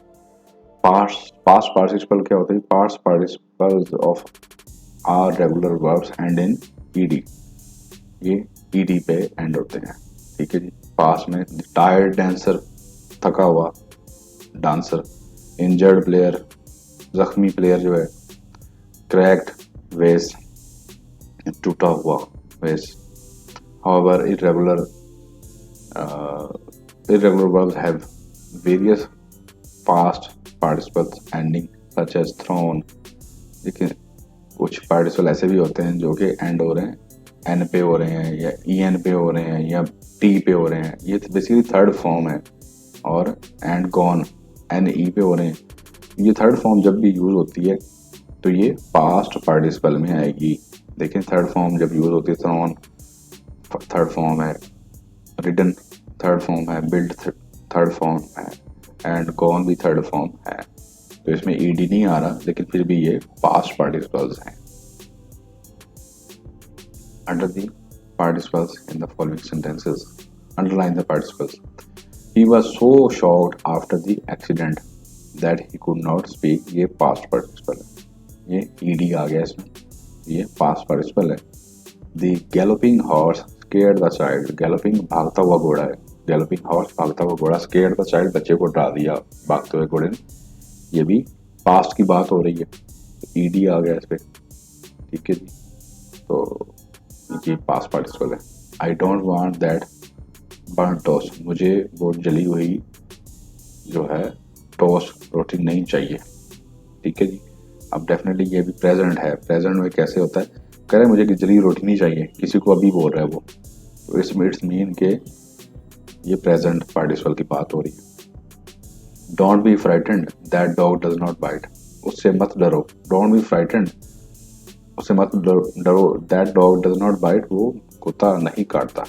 पास्ट पार्टिसिपल क्या होता है, past participles of are regular verbs end in ED. ये ईडी पे एंड होते हैं। ठीक है जी। पास में टायर्ड डांसर, थका हुआ डांसर, इंजर्ड प्लेयर, जख्मी प्लेयर जो है, क्रैक्ड वेस, टूटा हुआ वेस। However, irregular verbs have various past participles ending such as thrown। देखिए कुछ पार्टिसिपल ऐसे भी होते हैं जो कि एंड हो रहे हैं, एन पे हो रहे हैं या ई एन पे हो रहे हैं या टी पे हो रहे हैं। ये बेसिकली थर्ड फॉर्म है। और एंड गॉन एन ई पे हो रहे हैं। ये थर्ड फॉर्म जब भी यूज होती है तो ये पास्ट पार्टिसिपल में आएगी। देखिए थर्ड फॉर्म जब यूज होती है, थ्रोन थर्ड फॉर्म है, रिडन थर्ड फॉर्म है, बिल्ड थर्ड फॉर्म है, एंड गॉन भी थर्ड फॉर्म है। तो इसमें ईडी नहीं आ रहा, लेकिन फिर भी ये पास्ट पार्टिसिपल्स हैं। Under the participles in the following sentences, underline the participles. He was so shocked after the accident that he could not speak. ये पास्ट पार्टिसिपल है, ये ईडी आ गया इसमें, ये पास्ट पार्टिसिपल है। The galloping horse scared the child. Galloping भागता हुआ घोड़ा है, गैलोपिंग हॉर्स भागता हुआ घोड़ा, स्केयर्ड द चाइल्ड बच्चे को डरा दिया भागते हुए घोड़े ने। ये भी पास्ट की बात हो रही है, ईडी आ गया इस पे। ठीक है जी। तो ये पास्ट पार्टिसिपल है। I don't want that burn toast. मुझे वो जली हुई जो है टोस्ट रोटी नहीं चाहिए। ठीक है जी। अब डेफिनेटली ये भी प्रेजेंट है। प्रेजेंट में कैसे होता है, कह रहे मुझे जली रोटी नहीं चाहिए, किसी को अभी बोल रहा है वो, तो इसमें इट्स मीन के ये प्रेजेंट पार्टिसिपल की बात हो रही है। Don't be frightened that dog does not bite. उससे मत डरो। डोंट बी फ्राइटेंड, उससे मत डरो। That dog does not bite, वो कुत्ता नहीं काटता।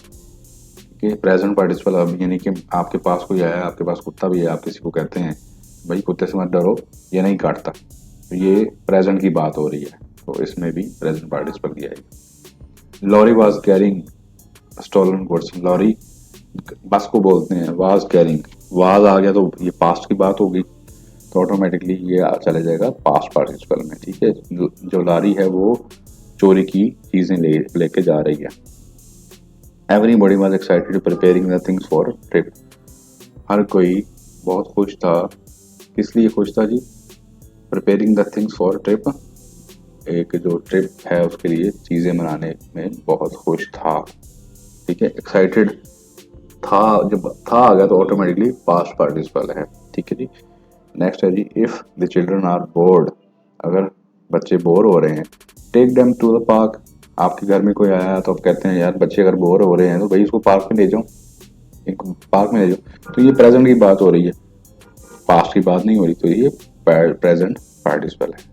कि प्रेजेंट पार्टिसिपल अब यानी कि आपके पास कोई आया, आपके पास कुत्ता भी है, आप किसी को कहते हैं भाई कुत्ते से मत डरो, ये नहीं काटता, तो ये प्रेजेंट की बात हो रही है। तो इसमें भी प्रेजेंट पार्टिसिपल की आएगी। Lorry was carrying stolen goods. Lorry bus को बोलते हैं वाज कैरिंग, वाज आ गया तो ये पास्ट की बात होगी, तो ऑटोमेटिकली ये चला जाएगा पास्ट पार्टिसिपल में। ठीक है। जो लॉरी है वो चोरी की चीजें लेके जा रही है। Everybody was excited preparing the things for trip. हर कोई बहुत खुश था। किस लिए खुश था जी? Preparing the things for trip, एक जो ट्रिप है उसके लिए चीजें बनाने में बहुत खुश था। ठीक है। एक्साइटेड था, जब था आ गया तो ऑटोमेटिकली पास्ट पार्टिसिपल है। ठीक है जी। नेक्स्ट है जी, if the children are bored. अगर बच्चे बोर हो रहे हैं, take them to the park. आपके घर में कोई आया तो आप कहते हैं यार बच्चे अगर बोर हो रहे हैं तो भाई इसको पार्क में ले जाओ, इनको पार्क में ले जाओ। तो ये प्रेजेंट की बात हो रही है, पास्ट की बात नहीं हो रही, तो ये प्रेजेंट पार्टिसिपल है।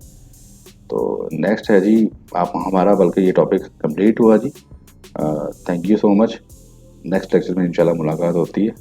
तो नेक्स्ट है जी, आप हमारा बल्कि ये टॉपिक कंप्लीट हुआ जी। Thank you so much. Next lecture में इंशाल्लाह मुलाकात होती है।